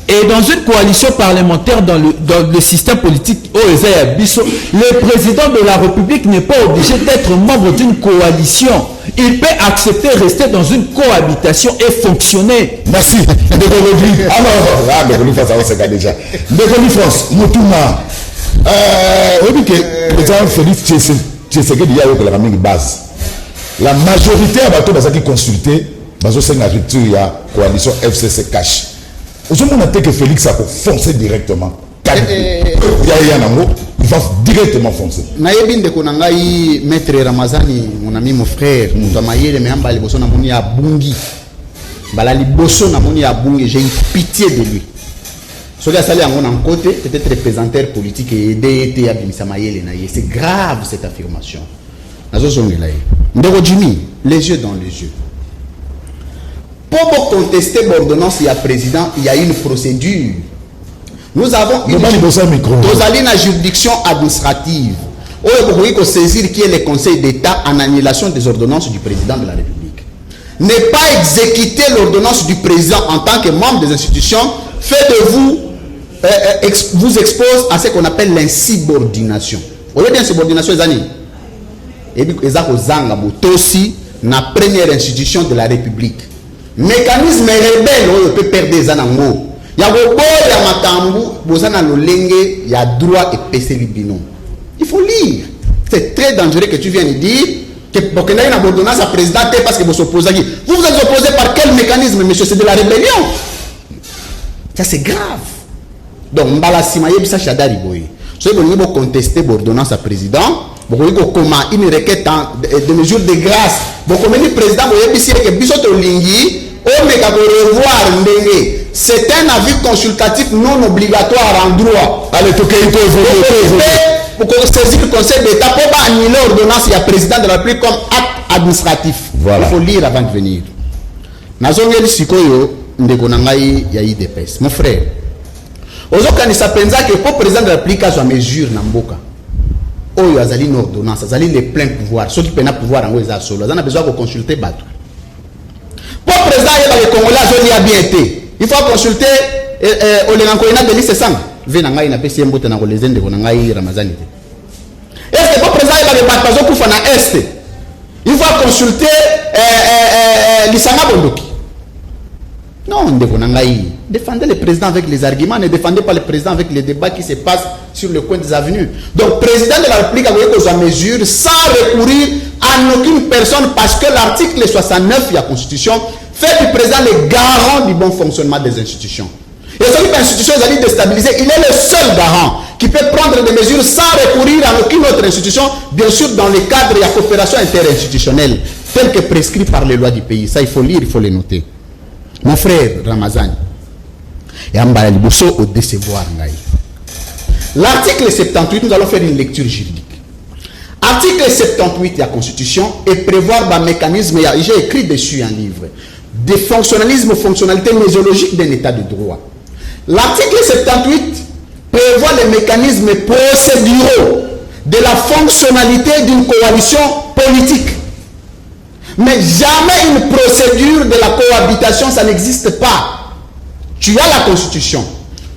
Et dans une coalition parlementaire, dans le système politique, le président de la République n'est pas obligé d'être membre d'une coalition. Il peut accepter de rester dans une cohabitation et fonctionner. Merci. Alors, déjà. De France, Moutouma. On dit que le président Félix Tshisekedi a eu la base. La majorité a bateau qui consulté, c'est la rupture de la coalition FCC cache. Aujourd'hui, on a que Félix a foncé directement. Il va directement foncer. Nayebi ndeko nangai maître Ramazani, mon ami, mon frère, Moutamayele, mais amba liboso na moni ya bungi. Bala liboso na moni ya bungi, j'ai eu pitié de lui. Celui qui a salé en côté, peut-être représentateur politique et aidé à Bimisamayele na ye. C'est grave cette affirmation. Nazo zongela ye. Ndeko Jimmy, les yeux dans les yeux. Pour contester l'ordonnance, il y a président, il y a une procédure. Nous avons une juridiction administrative. Il faut saisir qui est le Conseil d'État en annulation des ordonnances du président de la République. Ne pas exécuter l'ordonnance du président en tant que membre des institutions fait de vous, vous expose à ce qu'on appelle l'insubordination. Vous voyez bien l'insubordination, les amis. Et puis, ils ont aussi la première institution de la République. Mécanisme rebelle, on peut perdre des anangos. Il y a droit et PC libino. Il faut lire. C'est très dangereux que tu viennes dire que pour qu'il y ait une ordonnance à président parce que vous s'opposez. Vous vous êtes opposé par quel mécanisme, monsieur? C'est de la rébellion. Ça, c'est grave. Donc mbala sima yebisa Chadari boy. So vous voulez contester l'ordonnance à président, vous voulez comment une requête de mesures de grâce. Vous connaissez le président vous yebisi que biso to lingi o meka ko revoir ndenge. C'est un avis consultatif non obligatoire en droit. Allez toke ito pour saisir le conseil d'État pour pas annuler l'ordonnance il y a président de la République comme acte administratif. Voilà. Il faut lire avant de venir. Nazongeli sikoyo ndeko nangai ya IDPS. Mon frère. Ozokanisa penza que pour président de la République a mesure na mboka. Oyo azali une ordonnance, azali les pleins pouvoirs. Ceux qui pena pouvoir en eza solo. Azana besoin de consulter bateau. Pour président yeba les Congolais azoli a bien été. Il faut consulter Olengankoina de l'ICE sang. Venanga ina pesi mbote na kolezende konanga Ramazani. Est-ce que pour président yeba les bateau kufa na est? Il faut consulter l'Isanga Bondoki. Non, défendez le président avec les arguments, ne défendez pas le président avec les débats qui se passent sur le coin des avenues. Donc, président de la République a besoin de mesures sans recourir à aucune personne parce que l'article 69 de la Constitution fait du président le garant du bon fonctionnement des institutions. Et ce qui institution est déstabilisée, il est le seul garant qui peut prendre des mesures sans recourir à aucune autre institution, bien sûr dans le cadre de la coopération interinstitutionnelle, telle que prescrite par les lois du pays. Ça, il faut lire, il faut les noter. Mon frère Ramazani, et au décevoir. L'article 78, nous allons faire une lecture juridique. Article 78 de la Constitution et prévoir un mécanisme, j'ai écrit dessus un livre, de fonctionnalité mésiologique d'un état de droit. L'article 78 prévoit les mécanismes procéduraux de la fonctionnalité d'une coalition politique. Mais jamais une procédure de la cohabitation, ça n'existe pas. Tu as la Constitution.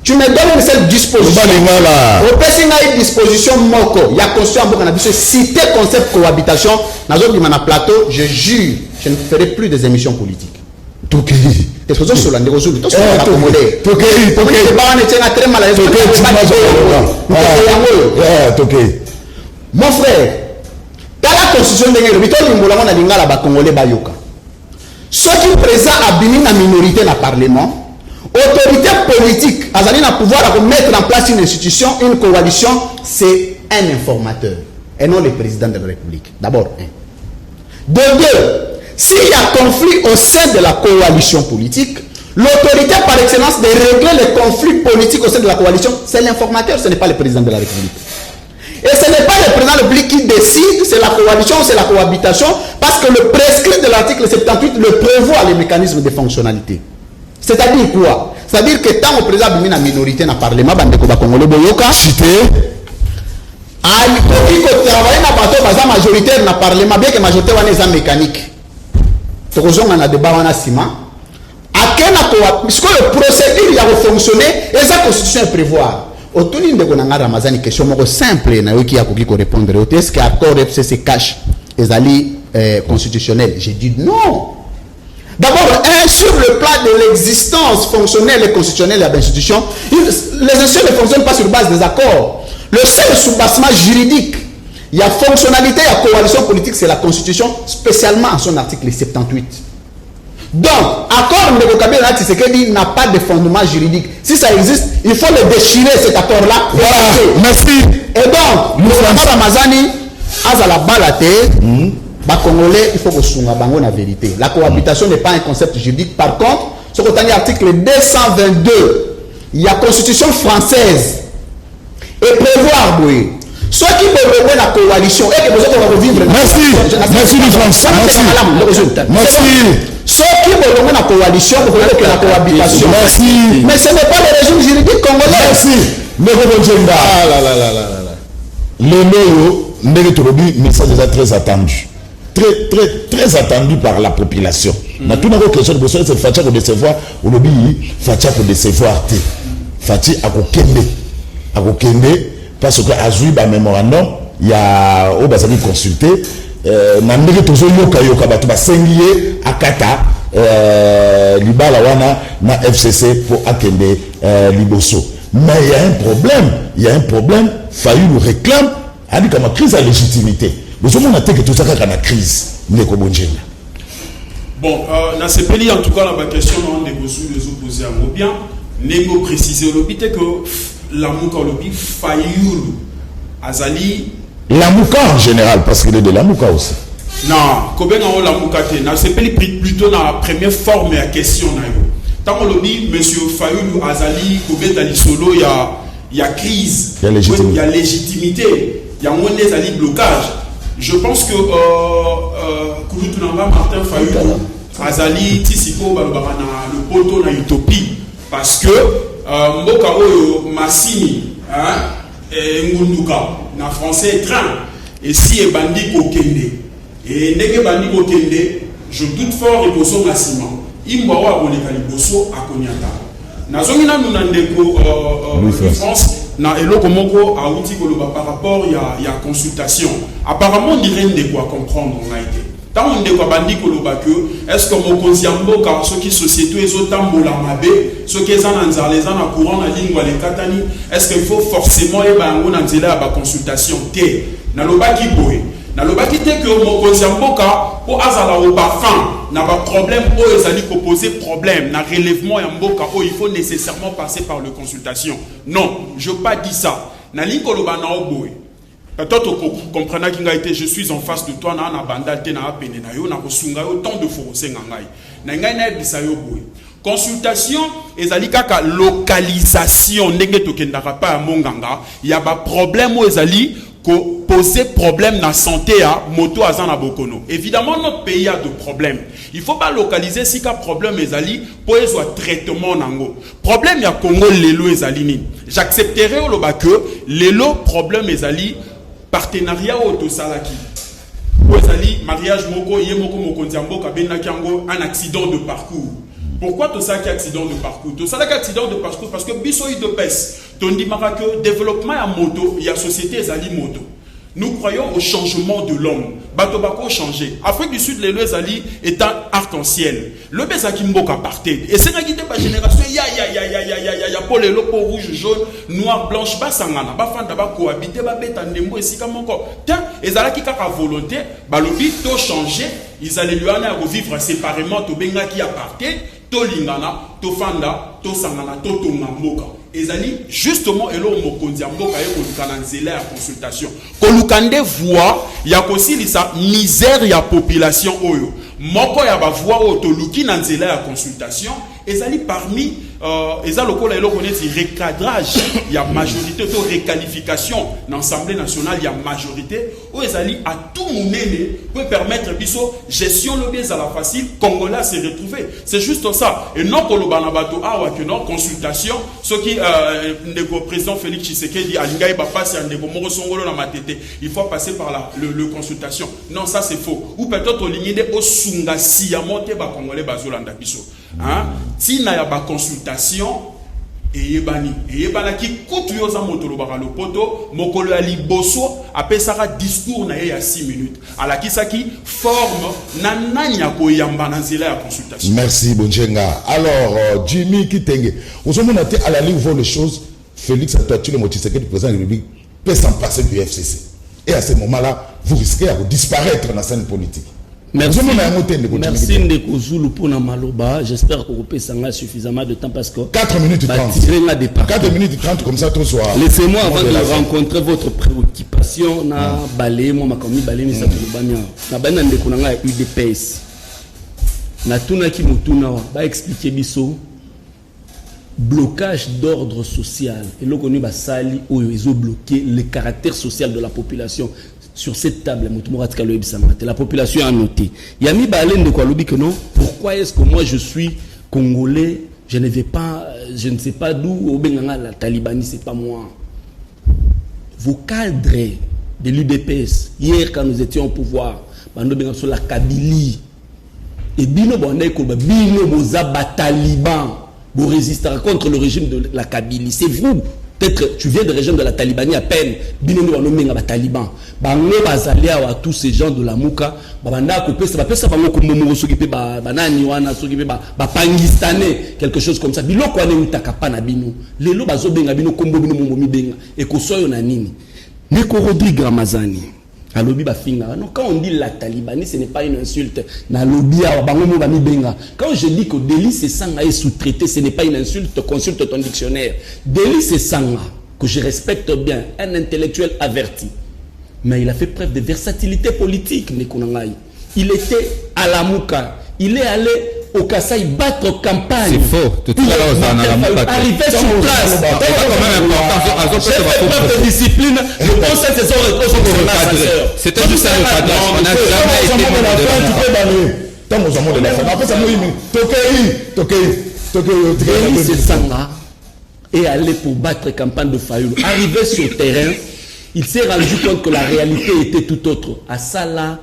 Tu me donnes une seule disposition. Au PSNA, disposition moko. Il y a Constitution en Bokanabiso. Cité concept cohabitation. Dans un plateau, je jure, je ne ferai plus des émissions politiques. Mon frère, dans la Constitution de l'Union, Congolais bayoka. Ceux qui présent à la minorité dans le Parlement, autorité politique, azali na pouvoir de mettre en place une institution, une coalition, c'est un informateur et non le président de la République. D'abord, un. De deux, s'il y a conflit au sein de la coalition politique, l'autorité par excellence de régler les conflits politiques au sein de la coalition, c'est l'informateur, ce n'est pas le président de la République. Et ce n'est pas le président de la République qui décide, c'est la coalition, c'est la cohabitation, parce que le prescrit de l'article 78 le prévoit les mécanismes de fonctionnalité. C'est-à-dire quoi? C'est-à-dire que tant le président a une minorité dans le Parlement, Congolais Boyoka, cité, il faut travailler dans la majoritaire dans le Parlement, bien que la majorité soit mécanique. Il faut que a débat en ciment. Puisque le procédure il a fonctionné, et sa constitution est prévoir. Autour de Ramazani, question simple, qui a répondre. Est-ce que l'accord FCC cache les constitutionnels? J'ai dit non. D'abord, sur le plan de l'existence fonctionnelle et constitutionnelle de l'institution, les institutions ne fonctionnent pas sur base des accords. Le seul soubassement juridique, il y a fonctionnalité, il y a coalition politique, c'est la Constitution, spécialement en son article 78. Donc, accord de Kabila Tshisekedi n'a pas de fondement juridique. Si ça existe, il faut le déchirer cet accord-là. Voilà, merci. Et donc, le Ramazani, à la balate, Congolais, il faut que ce soit la vérité. La cohabitation n'est pas un concept juridique. Par contre, ce qu'on a dit article 222, il y a Constitution française. Et prévoir, oui. Ceux qui veulent la coalition, et que vous allez revivre. Merci. Merci, France. Merci. Ceux qui veulent la coalition, vous voulez que la cohabitation. Merci. Mais ce n'est pas le régime juridique congolais. Merci. Ah là là là là là. Les loyaux, message déjà très attendu. Très attendu par la population. Na tout n'importe question de c'est Fatia pour décevoir, ou le Fatia pour décevoir. Fatia à Kende, parce que Azoui, mémorandum, il y a au Bazali consulté. Nandege tozo yoka batu basengiye akata libala wana na FCC pour akende liboso. Mais il y a un problème, Fayu nous réclame, a dit comme crise à légitimité. Nous avons que tout ça quand la crise n'est qu'au bon Dieu. Bon, dans ces pays en tout cas la question on est les opposés à bien Nengo préciser l'obité que la Mouka l'obi Fayoulou Azali. La Mouka en général, parce qu'il est de la Mouka aussi. Non, Kobenga la Mouka te. C'est plutôt dans la première forme de la question. Tant qu'on l'obi, monsieur Fayoulou Azali, Kobeta Lisolo, il y a crise, il y a légitimité, il y a moins des blocage. Je pense que Kouloutounanga Martin Fayoulou Azali, Tisipo, le poteau na utopie. Parce que Mboka Oyo Massini, Ngunduka, na français train, et si est bandit Kokende. Et n'est que bandit Kokende, je doute fort et Bosso Massima. Imbawa Bolekali Bosso à Konyata. Nazongina Nunandeko France, na eloko moko a outil par rapport il y a consultation. Apparemment, on dirait de quoi comprendre on a été. Tant on dit que est-ce que mon consciambo car ceux qui société les autres mabe ceux qui sont dans les ans courant la ligne les katani est-ce qu'il faut forcément et ben on a la consultation té na lobaki boy na lobaki té que mon consciambo car pour azala au parfum n'a pas problème ou ezali ko poser problème na relèvement ya mboka il faut nécessairement passer par le consultation. Non, je pas dit ça. Na ligne ko loba na boy. Peut-être que vous comprenez que je suis en face de toi, na bandal te na pene na yo na kosunga yo tant de forcer ngai. Na ngai na bisa yo boy. Consultation ezali kaka localisation ndenge tokendaka pa monganga, il y a ba problème o ezali ko poser problème na santé à moto azana bokono. Évidemment notre pays a de problèmes. Il faut pas localiser si ka problème ezali pour soit traitement nango. Problème ya Congo lelo ezali ni. J'accepterai au loba que lelo problème ezali partenariat auto salaki. Ezali mariage moko yemoko mokondiambo kabena kiango un accident de parcours. Pourquoi tout ça qui accident de parcours? Tout ça qui accident de parcours parce que biso de pes. Ton dit que développement à moto, il y a société ezali moto. Nous croyons au changement de l'homme. Batobako changé. Afrique du Sud, les Ezali est un arc-en-ciel. Le Bezaki Mboka partait. Et c'est la génération. Ya pour les locaux rouge, jaune, noir, blanche, basangana, bafanda ba cohabiter, ba betandembo et si comme encore. Tiens, Ezala qui a volonté, balobi to changer, ils allaient lui aller à revivre séparément, to benga qui a parté, to lingana, to fanda, to sangana, to tongamboka. Ezali justement elo mokonzi mboka ye kolukana nzela ya consultation kolukande voix ya kosili sa misère ya population oyo moko ya ba voix oyo luki na nzela ya consultation ezali parmi eza lokola elo koneti recadrage ya majorité to requalification dans l'Assemblée nationale ya majorité o ezali à tout munene peut permettre biso gestion le bien à la facile congolais se retrouver c'est juste ça et non kolobana bato awa que non consultation ce qui le président Félix Tshisekedi alingai ba passe ndeko moko songolo na matete il faut passer par le consultation non ça c'est faux ou peut-être ligne de osunga si ya monte ba congolais bazolanda biso hein si na ya ba consultation et yebana ki kutu yoza motolo baka le poto mokolo ya liboso apesaka discours na ye ya 6 minutes ala kisaki forme na nanya ko yamba na nzela ya consultation. Merci Bonjenga. Alors Jimmy Kitenge osomona te à la ligne voit les choses Félix Antoine Motissekedi président de la République peut s'en passer du FCC et à ce moment-là vous risquez de disparaître dans la scène politique. Merci Ndeko Zulu pour na maloba. J'espère que vous pouvez s'engager suffisamment de temps parce que 4 minutes 30. 4 minutes 30 comme ça tout soir. Laissez-moi avant de rencontrer votre préoccupation na balé moi makomi balé ni ça tout banya. Na bana ndeko na nga UDPS. Na tuna ki mutuna ba expliquer biso blocage d'ordre social et le connu ba sali oyo ils ont bloqué le caractère social de la population. Sur cette table, la population a noté. Yami Balen de Koualoubi que non. Pourquoi est-ce que moi je suis congolais, je ne vais pas, je ne sais pas d'où la Talibanie, c'est pas moi. Vos cadres de l'UDPS, hier quand nous étions au pouvoir, sur la Kabylie, et bino boza taliban, vous résister contre le régime de la Kabylie. C'est vous. Peut-être tu viens de régime de la Talibanie à peine, binomi wa nomenga ba taliban. Bango bazalia wa tous ces gens de la Mouka, banda ko pesa ba pesa bango ko momo soki pe ba banani wana soki pe ba pangistanais quelque chose comme ça. Biloko ane utakapa na bino. Lelo bazo benga bino kombo bino momo mi benga. E ko soyo na nini? Neko Rodrigue Ramazani. Alobi ba finga. Non, quand on dit la talibanie, ce n'est pas une insulte. Quand je dis que délice et sanga est sous-traité, ce n'est pas une insulte. Consulte ton dictionnaire. Délice et sanga, que je respecte bien, un intellectuel averti. Mais il a fait preuve de versatilité politique, Nekunangai. Il était à la Mouka. Il est allé au Kassai battre campagne. C'est faux. Tout à l'heure, on a la Mouka. Arrivé sur place. J'ai fait preuve de discipline. Le conseil, c'est son recadré. C'était juste un recadrage. On n'a jamais été Denis Sanga est allé pour battre campagne de Fayoulou. Arrivé sur le terrain, il s'est rendu compte que la réalité était tout autre. À ça là,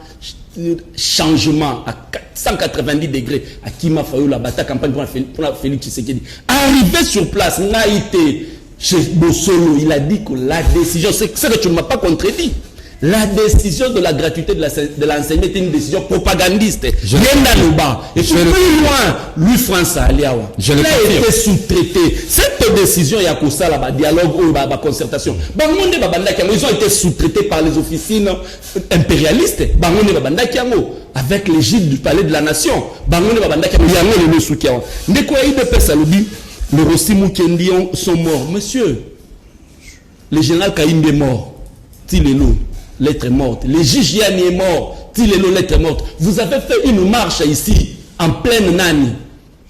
changement à 190 degrés à Kima Fayoulou, la bataille campagne pour la Félix Tshisekedi. Arrivé sur place, Naïté, chez Bossolo, il a dit que la décision, c'est que tu ne m'as pas contredit. La décision de la gratuité de l'enseignement était une décision propagandiste. Et puis plus loin, lui, France Aliawa, il a été sous-traité. Cette décision, il y a pour ça, là, dialogue ou concertation. Ils ont été sous-traités par les officines impérialistes. Avec l'égide du palais de la nation. Le Rossi Moukendion sont morts. Monsieur, le général Kaïmbe est mort. Tilelo, lettre morte. Le juge Yanni est mort. Tilelo, lettre morte. Vous avez fait une marche ici, en pleine Nani,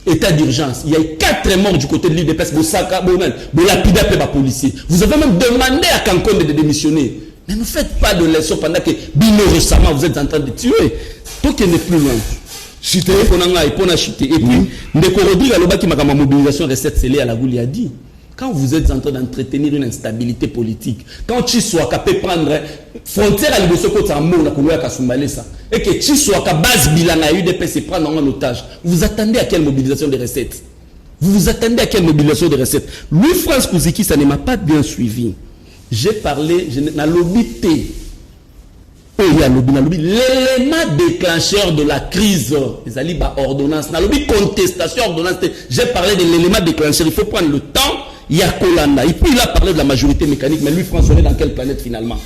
état d'urgence. Il y a eu 4 morts du côté de l'IDPS, Boussaka, Bonan, Bolapida, Peba policier. Vous avez même demandé à Kankonde de démissionner. Mais ne faites pas de leçons pendant que Bino récemment vous êtes en train de tuer. Tant qu'il n'est plus loin. Chité. Et puis, Ndeko Rodrigue Aloba qui m'a mobilisation recette scellée à la Gouli a dit. Quand vous êtes en train d'entretenir une instabilité politique, quand tu sois capable de prendre frontière à l'Ibosoko Tambo, et que tu sois capable base bilan à UDPS prendre en otage, vous attendez à quelle mobilisation de recettes? Vous vous attendez à quelle mobilisation de recettes? Louis France Kouziki, ça ne m'a pas bien suivi. J'ai parlé, je n'ai lobité. L'élément déclencheur de la crise, les alibas ordonnance, contestation ordonnance, j'ai parlé de l'élément déclencheur. Il faut prendre le temps. Il y a Kolanda. Et puis il a parlé de la majorité mécanique. Mais lui, François, on est dans quelle planète finalement?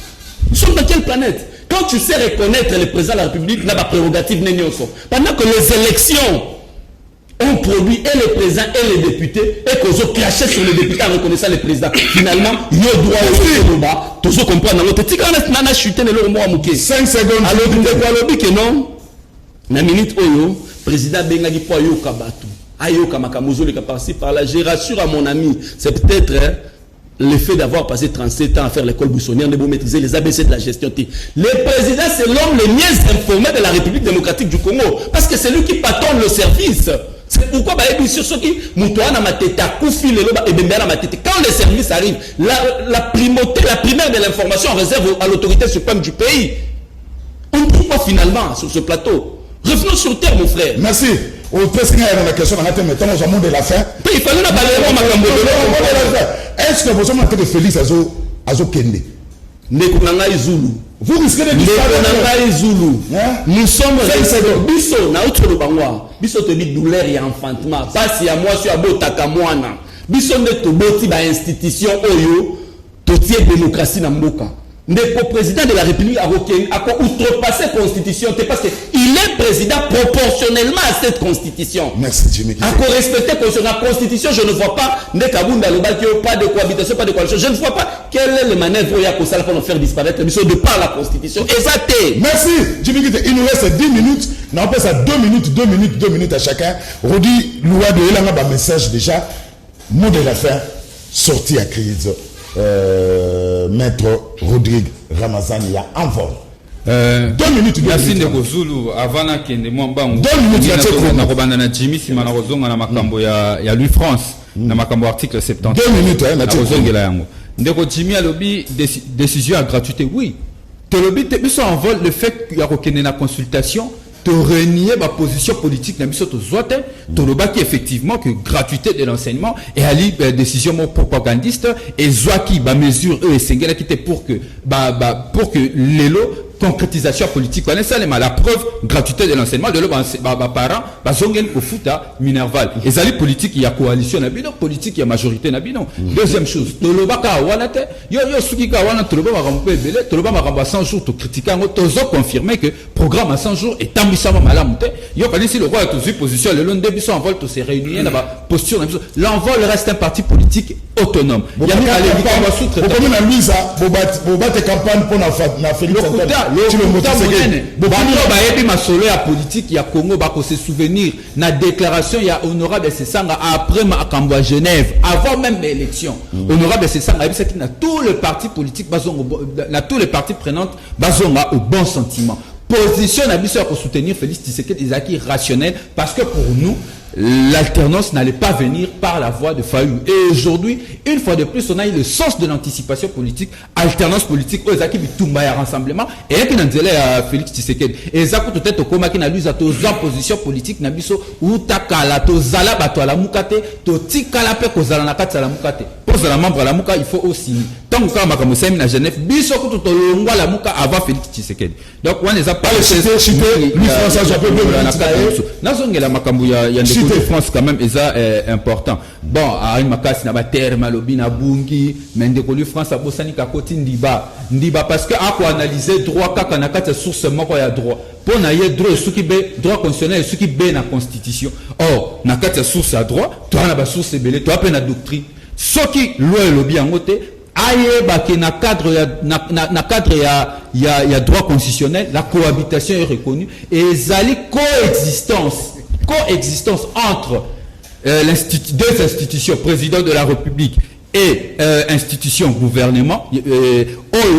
Nous sommes dans quelle planète? Quand tu sais reconnaître le président de la République, n'a pas prérogative pendant que les élections ont produit et les présidents et les députés, et qu'ils ont craché sur les députés en reconnaissant les présidents. Finalement, il y a droit au bas. Tous ceux comprennent. L'autre, tu as chuté le mois mouké. 5 secondes. Alors, tu dis que non. La minute oyo, président Bengagi po yo kabatu. Ayo kamakamuzo le kapasi par là. Je rassure à mon ami, c'est peut-être l'effet d'avoir passé 37 ans à faire l'école buissonnière, de vous maîtriser les ABC de la gestion. Le président, c'est l'homme le mieux informé de la République démocratique du Congo. Parce que c'est lui qui patronne le service. C'est pourquoi sur ce qui quand les services arrivent, la primauté, la primaire de l'information réserve à l'autorité suprême du pays. On ne trouve pas finalement sur ce plateau. Revenons sur terre, mon frère. Merci. Au président, il y a une question, on a de la fin. Il fallait pas est-ce que vous avez de Félix Azo Kende? Zulu. Vous risquez de disparaître. Zulu. Nous sommes biso na autre bangwa. Biso te dit douleur et enfantement. Pas si à moi sur abotaka mwana. Biso ne to boti ba institution oyo to tie démocratie na mboka. Le président de la République a outrepassé la Constitution parce qu'il est président proportionnellement à cette Constitution. Merci Jimmy. À respecter la Constitution, je ne vois pas pas de cohabitation, pas de coalition. Je ne vois pas quelle est le manœuvre pour nous faire disparaître de par la Constitution. Exacté. Merci Jimmy. Il nous reste 10 minutes. On passe à 2 minutes à chacun. Rodi Loua de Elanga, message déjà. Mot de la fin, sorti à crise. Maître Rodrigue Ramazan, il y a un vol. 2 minutes. Merci Ndeko Zulu. Avant que moi bango. 2 minutes. Na robanda na Jimmy Simana rozonga na makambo ya Louis France na makambo article 70. 2 minutes na rozongela yango. Ndeko Jimmy a lobby décision à gratuité. Oui. Te lobby te biso en vol le fait qu'il y a reconnu la consultation. De renier ma position politique dans biso to zote to lobaki effectivement que gratuité de l'enseignement et ali décision propagandiste et zoaki ba mesure et sengela qui était pour que lelo concrétisation politique. La preuve, gratuité de l'enseignement, de parents, bazongen ko futa Minerval. Et ça, politique, il y a coalition, politique, il y a majorité. Deuxième chose, Tolobaka Wanate, yo suki ka wana Toloba Marampe Bele, Toloba Maramba 100 jours, to critiquer, tozo confirmer que programme à 100 jours est ambitieux malamute. Yo quand si le roi a tous position, le long début en vol, to se réunir dans la posture. L'envol reste un parti politique autonome. Il y a mis à l'évidence sous comme la mise à Bobat campagne pour la Félix Antoine. Masolo ya politique ya Congo bako se souvenir na déclaration ya honorable Sesanga après Makambo à Genève avant même l'élection. Honorable Sesanga c'est que tous les partis politiques tous les partis prenantes bazonga au bon sentiment. Position na biso pour soutenir Félix Tshisekedi Izaki rationnel parce que pour nous l'alternance n'allait pas venir par la voie de Fayou. Et aujourd'hui, une fois de plus, on a eu le sens de l'anticipation politique, alternance politique, Ozaki Bitumba rassemblement, et qui n'a dit à Félix Tshisekedi. Et ça coûte peut-être au coma qui n'a lu à tos oppositions politiques, Nabiso, ou Takala, Tozala, Batoala Mukate, Totikala, Kozala Nakata la Mukate. Pour la membre à la Muka, il faut aussi. Tant que quand Makamousem na Genève, Biso tout au long la Muka avant Félix Tshisekedi. Donc, on les a pas de France quand même est important. Bon, à une makasi na ba terre malobi na bungi, mais ndekolu France a bosani ka koti ndiba parce que a ko analyser droit kaka na kati source moko ya droit. Pour na ye droit ce qui be droit constitutionnel ce qui be na constitution. Or, na kati source à droit, toi na ba source belé, toi pe na doctrine. Ce qui loi lobi angote aye ba ke na cadre ya droit constitutionnel, la cohabitation est reconnue et zali coexistence entre deux institutions, président de la République et institution gouvernement,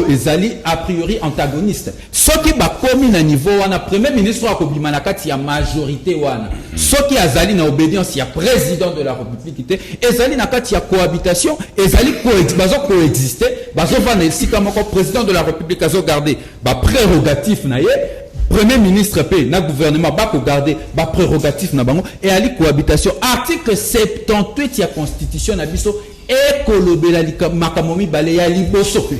ezali a priori antagonistes. Ce qui va commis à niveau wana premier ministre wa kobimanakati ya majorité wana. Ce qui azali na obédience ya président de la République ezali nakati ya cohabitation, ezali coexister, bazo vana sika moko président de la République azo garder ba prérogatif na ye. Premier ministre paix, na gouvernement, ba ko garder, ba prérogatif na bango, et ali cohabitation. Article 78 ya constitution na biso, et kolobela makamomi bale ya liboso.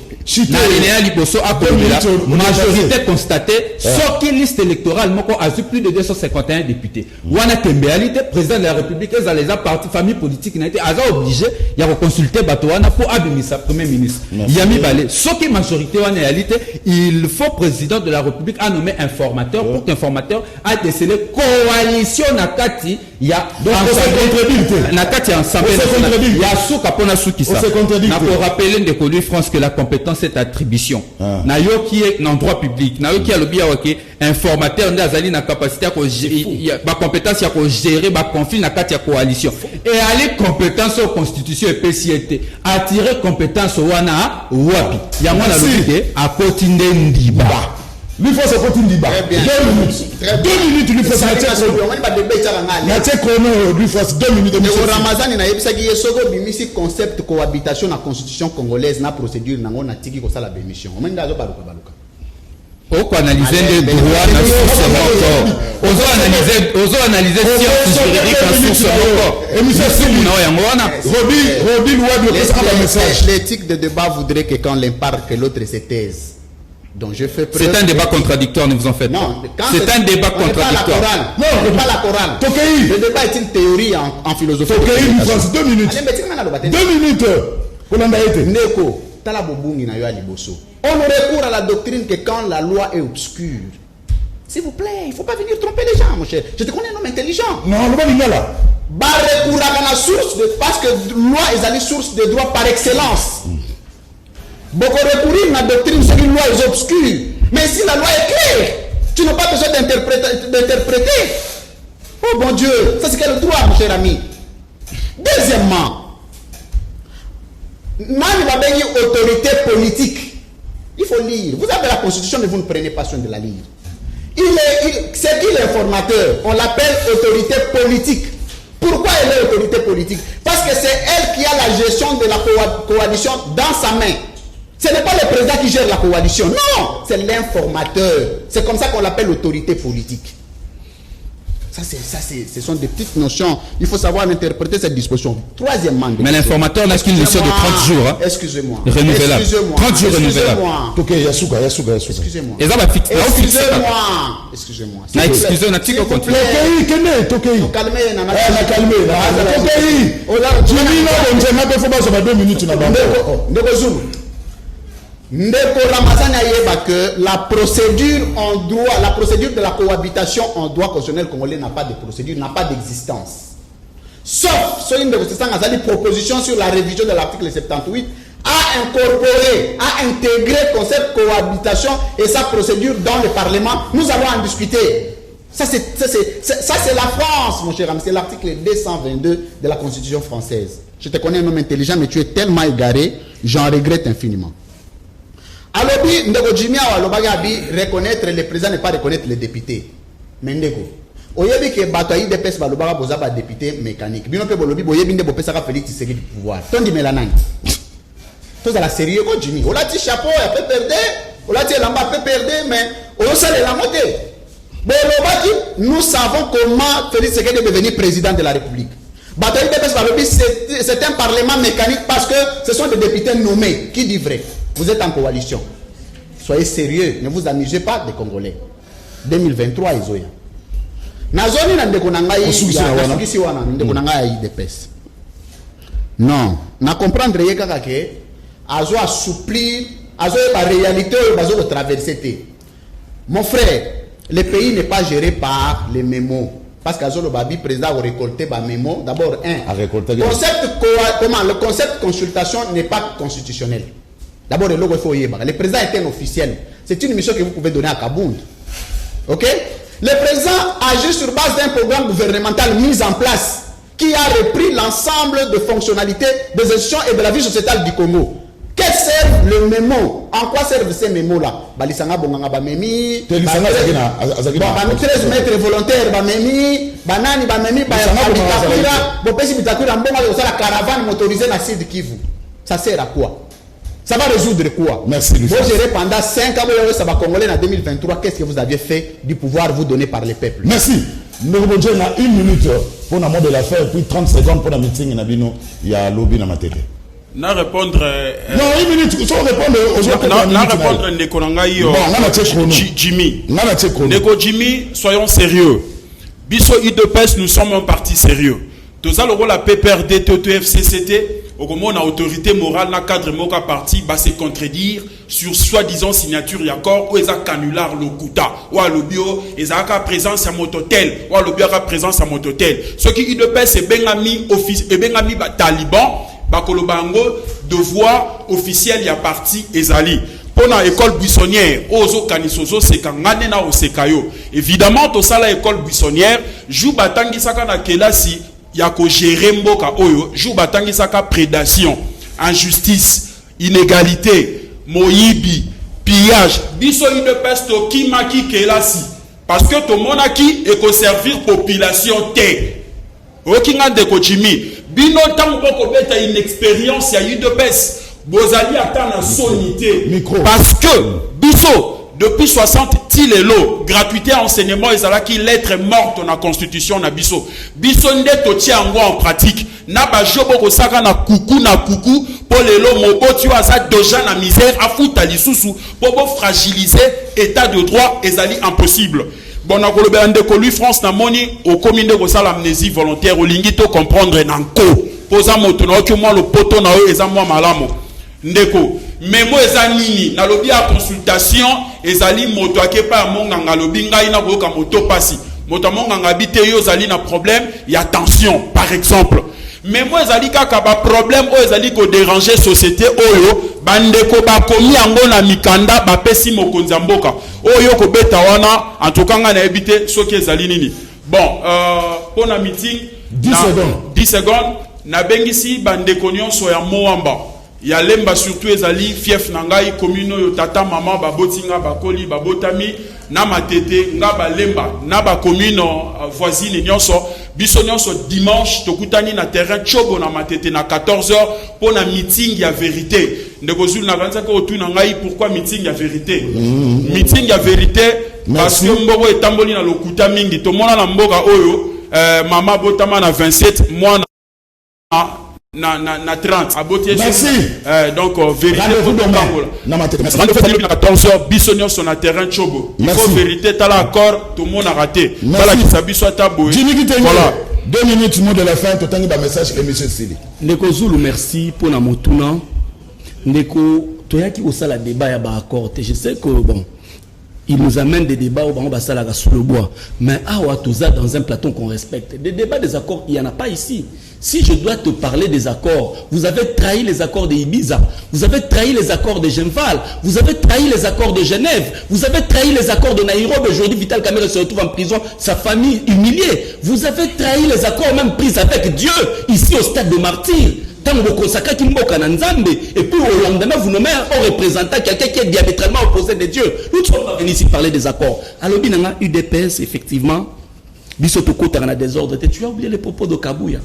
Na linéa liboso a kolobela, majorité constatée, ce qui liste électorale, moko a eu plus de 251 députés. Wana tembealité, président de la République, les partis, famille politique, n'a été obligé, il y a consulté Batouana pour abimisa, premier ministre. Yami bale, ce qui majorité en réalité, il faut président de la République a nommé informateur pour qu'informateur a décelé coalition nakati, il y a nakati ensemble, il y a souka pona souki ça. Na pour rappeler de connu France que la compétence est attribution. Na yo qui est dans droit public, na yo qui a le bien ok informateur ndazali na capacité à ba compétence ya ko gérer ba conflit na kati ya coalition. Et aller compétence aux constitution et PCT, attirer compétence wana wapi. Ya mwana lobide a kotinde ndiba. Lui faut se continuer débat. 2 minutes lui faut ça lui faut 2 minutes. Le Ramazan na yebisa ki yesoko bimisi concept cohabitation na constitution congolaise na procédure nango na tiki ko sala bémission. O menda zo baluka. Au analyser les droits na source ozo analyser science juridique na source encore. Et monsieur Simona yangwana Robi loi de message. L'éthique de débat voudrait que quand l'un parle que l'autre se taise. Donc je fais preuve. C'est un débat contradictoire, ne vous en faites pas. Non, c'est un débat contradictoire. Non, ce n'est pas la chorale. Le débat est une théorie en philosophie. 2 minutes. 2 minutes. Neko, tala bobungi na yo aliboso. On ne recourt à la doctrine que quand la loi est obscure. S'il vous plaît, il ne faut pas venir tromper les gens, mon cher. Je te connais un homme intelligent. Non, le pas là. Ba recours à la source parce que loi est la source de droit par excellence. Beaucoup recourir à la doctrine sur une loi est obscure. Mais si la loi est claire, tu n'as pas besoin d'interpréter. Oh bon Dieu, ça c'est quel droit, mon cher ami. Deuxièmement, Mani va bénir autorité politique. Il faut lire. Vous avez la constitution, mais vous ne prenez pas soin de la lire. C'est qui l'informateur? On l'appelle autorité politique. Pourquoi elle est autorité politique? Parce que c'est elle qui a la gestion de la coalition dans sa main. Ce n'est pas le président qui gère la coalition. Non, c'est l'informateur. C'est comme ça qu'on l'appelle autorité politique. Ce sont des petites notions. Il faut savoir interpréter cette disposition. Troisièmement, mais l'informateur n'a qu'une mission de 30 jours. Hein. Excusez-moi. Renouvelable. 30 jours renouvelable. Ok, Yasuka. Excusez-moi. Excusez-moi. Ndeko Ramazani ayeba que la procédure de la cohabitation en droit constitutionnel congolais n'a pas de procédure, n'a pas d'existence. Sauf sur une proposition sur la révision de l'article 78 a incorporé, a intégré le concept de cohabitation et sa procédure dans le Parlement. Nous allons en discuter. Ça c'est la France, mon cher ami. C'est l'article 222 de la Constitution française. Je te connais un homme intelligent, mais tu es tellement égaré, j'en regrette infiniment. Alobi, Ndeko Jimmy Awalobagabi, reconnaître les présidents n'est pas reconnaître les députés. Mais Ndeko, oyebi ke bato ayi depes balobaga boza ba député mécanique. Bino pe bolobi boyebi nde bopesaka Félix Tshisekedi du pouvoir. Tondi melanani. Toza la sérieux ko Jimmy. On l'a dit chapeau, il peut perdre. On l'a dit lamba peut perdre, mais on sait la montée. Bolobaki, nous savons comment Félix Tshisekedi est devenu président de la République. Bato ayi depes balobi c'est un parlement mécanique parce que ce sont des députés nommés. Qui dit vrai? Vous êtes en coalition. Soyez sérieux. Ne vous amusez pas des Congolais. 2023, Izoya. Nazoni na ndeko nangai ya wana ndeko nangai IDPS. Non, na comprendre yeka ke azo assouplir, azo ba réalité bazo traverser. Mon frère, le pays n'est pas géré par les mémos. Parce qu'azo le babi président a récolté ba mémo. D'abord le concept consultation n'est pas constitutionnel. D'abord, le président est un officiel. C'est une mission que vous pouvez donner à Kabound. Ok? Le président agit sur base d'un programme gouvernemental mis en place qui a repris l'ensemble de fonctionnalités des institutions et de la vie sociétale du Congo. Que servent le mémo? En quoi servent ces mémos-là? Balisanga bonganga bamemi, 13 mètres volontaires bamemi, banani bamemi, bitakura mbonga la caravane motorisée na Sud Kivu. Ça sert à quoi? Ça va résoudre quoi? Merci. Vous gérez pendant 5 ans, ça va Congolais en 2023. Qu'est-ce que vous aviez fait du pouvoir vous donné par les peuples? Merci. Nous avons 1 minute pour le mot de l'affaire, puis 30 secondes pour le meeting. Il y a lobby dans ma télé. Na répondre. Non, 1 minute. Sans répondre aux autres. Na répondre Ndeko Nangai. Jimmy. Ndeko Jimmy, soyons sérieux. Biso IDPS, nous sommes un parti sérieux. Tous à la PPRD, TOTFCCT. Au moment où autorité morale na cadre moka parti va se contredire sur soi-disant signature d'accord ou eza canular le kuta ou à l'obio eza ka présence à mototel ou à l'obio ka présence à mototel ce qui IDPS c'est bengami office et bengami ba taliban ba kolobango devoir officiel ya parti ezali pour la école buissonnière ozo kanisozo sekangane na osekayo évidemment to sala école buissonnière jou batangi saka na kelasi yako gérer mboka oyo jou batangi saka prédation, injustice, inégalité, moyibi, pillage. Biso IDPS to ki maki kelasi parce que to monaki et ko servir population té. Okinga de Jimmy, bino tango boko beta une expérience ya IDPS, bozali ata na sonité parce que biso depuis 60 tilelo gratuité enseignement ezalaki lettre morte na constitution na biso nde toti yango en pratique na ba jobo ko saka na kuku pour lelo moboti aza déjà na misère afuta lisusu pour fragiliser état de droit ezali impossible. Bon na kolobela ndeko lui France na moni au commune ko sala amnésie volontaire olingi to comprendre nanko poza moto na oki mo le poto na yo eza mo malamo ndeko memo eza nini na lobi ya consultation ezali moto akepa monganga lobi ngai na koyoka moto pasi moto monganga bite yo ezali na problème ya tension par exemple memo ezali kaka ba problème o ezali ko déranger société oyo bandeko bakomi yango na mikanda bapesi mokonzi ya mboka oyo ko beta wana en tout cas nga na ebite soki ezali nini bon pour na meeting 10 secondes na bengisi bandeko nyonso ya Moamba ya lemba surtout ezali fief na ngai commune yo tata mama babotinga bakoli babotami na matete nga balemba na ba commune voisine nyonso biso nyonso dimanche tokutani na terrain chobo na matete na 14h pour na meeting ya vérité ndeko zulu na kanza ko otuna ngai pourquoi meeting ya vérité meeting ya vérité parce que mboko etamboli na lokuta mingi to mona na mboka oyo mama botama na 27 moi na 30 aboti merci donc vérité rendez-vous demain na matin merci rendez-vous à 14h bisonio sur la terrain chobo il faut vérité tala accord tout le monde a raté tala ki sabi soit tabo voilà 2 minutes mot de la fin to tangi ba message émission Sili Ndeko Zulu merci pour na motuna Ndeko toyaki osala débat ya ba accord je sais que bon il nous amène des débats où on va s'aller sous le bois. Mais à Ouatouza, dans un plateau qu'on respecte. Des débats, des accords, il n'y en a pas ici. Si je dois te parler des accords, vous avez trahi les accords de Ibiza, vous avez trahi les accords de Genval, vous avez trahi les accords de Genève, vous avez trahi les accords de Nairobi. Aujourd'hui, Vital Kamerhe se retrouve en prison, sa famille humiliée. Vous avez trahi les accords même pris avec Dieu, ici au stade de martyr. Tant que vous consacrez Kimboka Nanzambe, et puis au lendemain, vous nommez un représentant, quelqu'un qui est diamétralement opposé de Dieu. Nous ne sommes pas venus ici parler des accords. Alors, il y a UDPS, effectivement, Bissotoko Tarana désordre. Tu as oublié les propos de Kabouya.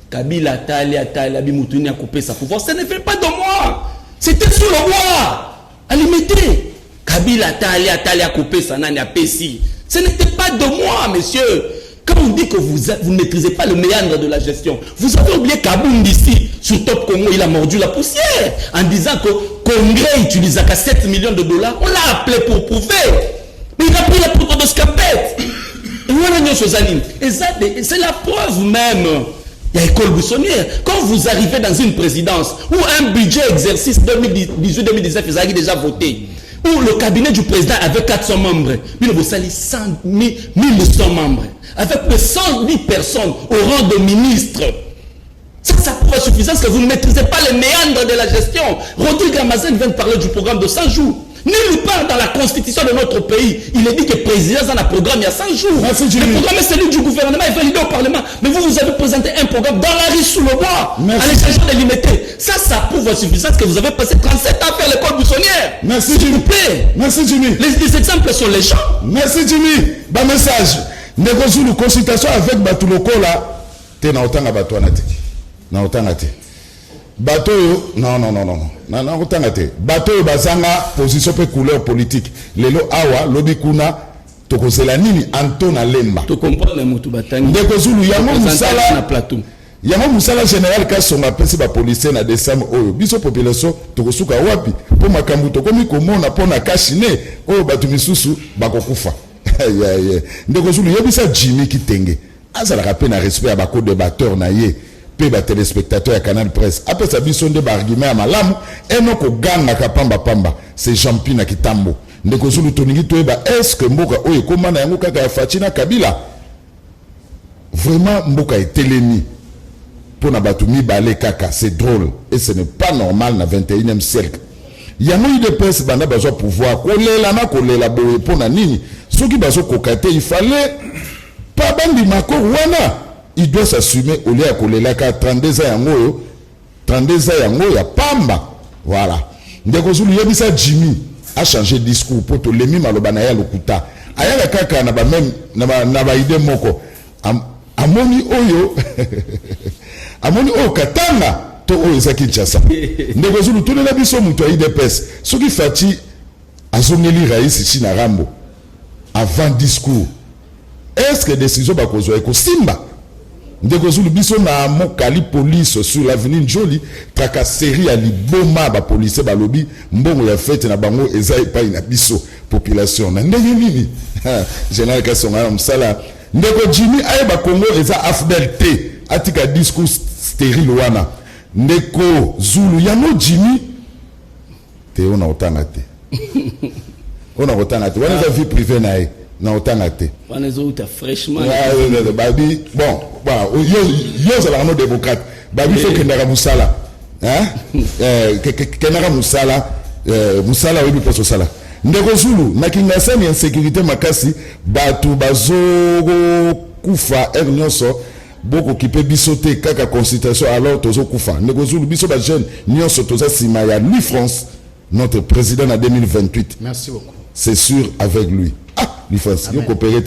Kabila, Talia, Bimoutounia a coupé sa pouvoir. Ce n'est pas de moi. C'était sur le roi. À l'imiter. Kabila, Talia a coupé sa nani à Pessi. Ce n'était pas de moi, monsieur. Quand on dit que vous ne maîtrisez pas le méandre de la gestion, vous avez oublié Kabound ici, sur Top Congo, il a mordu la poussière en disant que Congrès utilise qu'à 7 millions de dollars. On l'a appelé pour prouver. Mais il a pris la poudre de Scapette. Et c'est la preuve même. Il y a école buissonnière. Quand vous arrivez dans une présidence où un budget exercice 2018-2019, ils avaient déjà voté, où le cabinet du président avait 400 membres, mais vous salez 1100 membres, avec 110 personnes au rang de ministre. Ça prouve à suffisance que vous ne maîtrisez pas les méandres de la gestion. Rodrigue Ramazen vient de parler du programme de 100 jours. Nulle part dans la constitution de notre pays, il est dit que le président a un programme il y a 100 jours. Le programme est celui du gouvernement, il est validé au Parlement. Mais vous avez présenté un programme dans la rue sous le bois, à l'échange de limité. Ça prouve à suffisance que vous avez passé 37 ans à faire l'école buissonnière. Merci, s'il vous plaît. Merci, Jimmy. Les exemples sont les gens. Merci, Jimmy. Bon message. Négocier une consultation avec Batuloko là. T'es na otanga Batouanate. Na otanga te. Bateau, non, otanga te. Bateau bazanga position pe couleur politique. Lelo awa lobi kuna tokozela nini Antona Lemba. To comprendre mutu batangi. Ndeko Zulu yango musala na plateau. Yango musala général Kasonga pesi ba policier na décembre oyo. Biso population tokosuka wapi po makambu tokomi komona pona kashine oyo batu misusu bakokufa. Ndeko Zulu yebisa Jimmy Kitenge. Azala rappel na respect à bako débatteur na ye. Pe ba téléspectateur ya Canal Presse. Après ça biso nde ba argument ya malamu enoko ganga kapamba pamba. C'est Jean-Pi na Kitambo. Ndeko Zulu toningi toyeba est-ce que mboka oyo komana yango kaka ya Fatina Kabila. Vraiment mboka etelemi. Pona batu mibale kaka, c'est drôle et ce n'est pas normal na 21e siècle. Yango UDPS banda bazo pouvoir kolela na kolela boye pona nini. Soki bazo kokate il fallait pas bandi mako wana. Il doit s'assumer au lieu à kolela ka 32 ans yango 32 ans yango ya pamba. Voilà. Ndeko Zulu yebisa Jimmy a changé de discours pour to lemi maloba na ya lokuta. Aya kaka na ba même na ba idée moko. Amoni oyo amoni oyo katanga to oyo ezaki Kinshasa. Ndeko Zulu to na biso mutu ya IDPS. Soki fati azongeli raisi china rambo avant discours. Est-ce que décision bakozwa eko simba? Ndeko Zulu biso na mokali police sur l'avenue Njoli kaka série ya liboma ba police balobi mbongo ya fête na bango eza epai na biso population na ndenge nini général Kasonga na msala ndeko Jimmy ayeba Congo eza afdel te atika discours stérile wana ndeko Zulu yango Jimmy te ona otanga te ona otanga te wana za vie privée na ye na otanga te wana zo uta fraîchement babi bon yo za la démocrate babi faut que ndaka musala kenaka musala musala webi poso sala ndeko Zulu na kinga ni insécurité makasi batu bazo kufa nyonso boko kipe bisote kaka consultation alors tozo kufa ndeko Zulu biso ba jeune nyonso toza sima ya Louis France notre président en 2028. Merci beaucoup. C'est sûr avec lui. Ah, Louis France, il faut coopérer.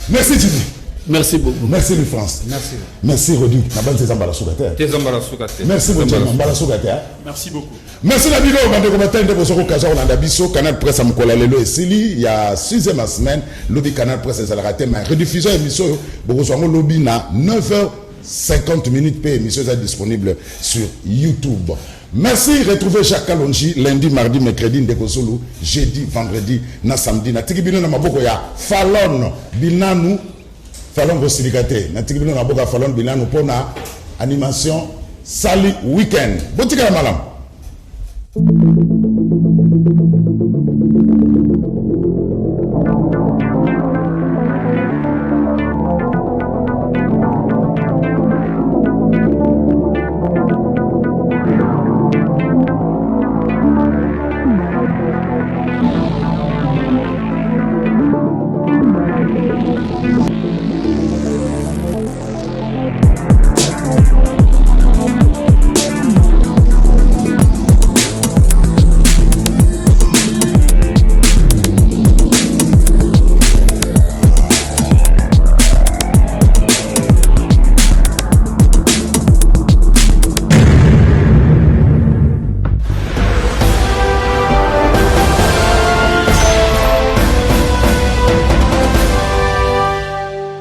Merci Jimmy. Merci beaucoup. Merci Louis France. Merci. Merci Rodrigue. Merci beaucoup. Merci beaucoup. Merci la vidéo, bandeko batende bosoko kaza Olanda biso Canal Presse à Mokola lelo esili il y a 6e semaine lobby Canal Presse ça la raté mais rediffusion émission bokoswango lobby na 9h50 minutes pe émission est disponible sur YouTube. Merci, retrouvez Jacques Kalonji lundi, mardi, mercredi, ndekosulu, jeudi, vendredi, na samedi. Na tikibino na maboko ya Fallon Binanu, Fallon Bosilikate. Na tikibino na maboko ya Fallon Binanu pour na animation Sali Weekend. Botika la malam.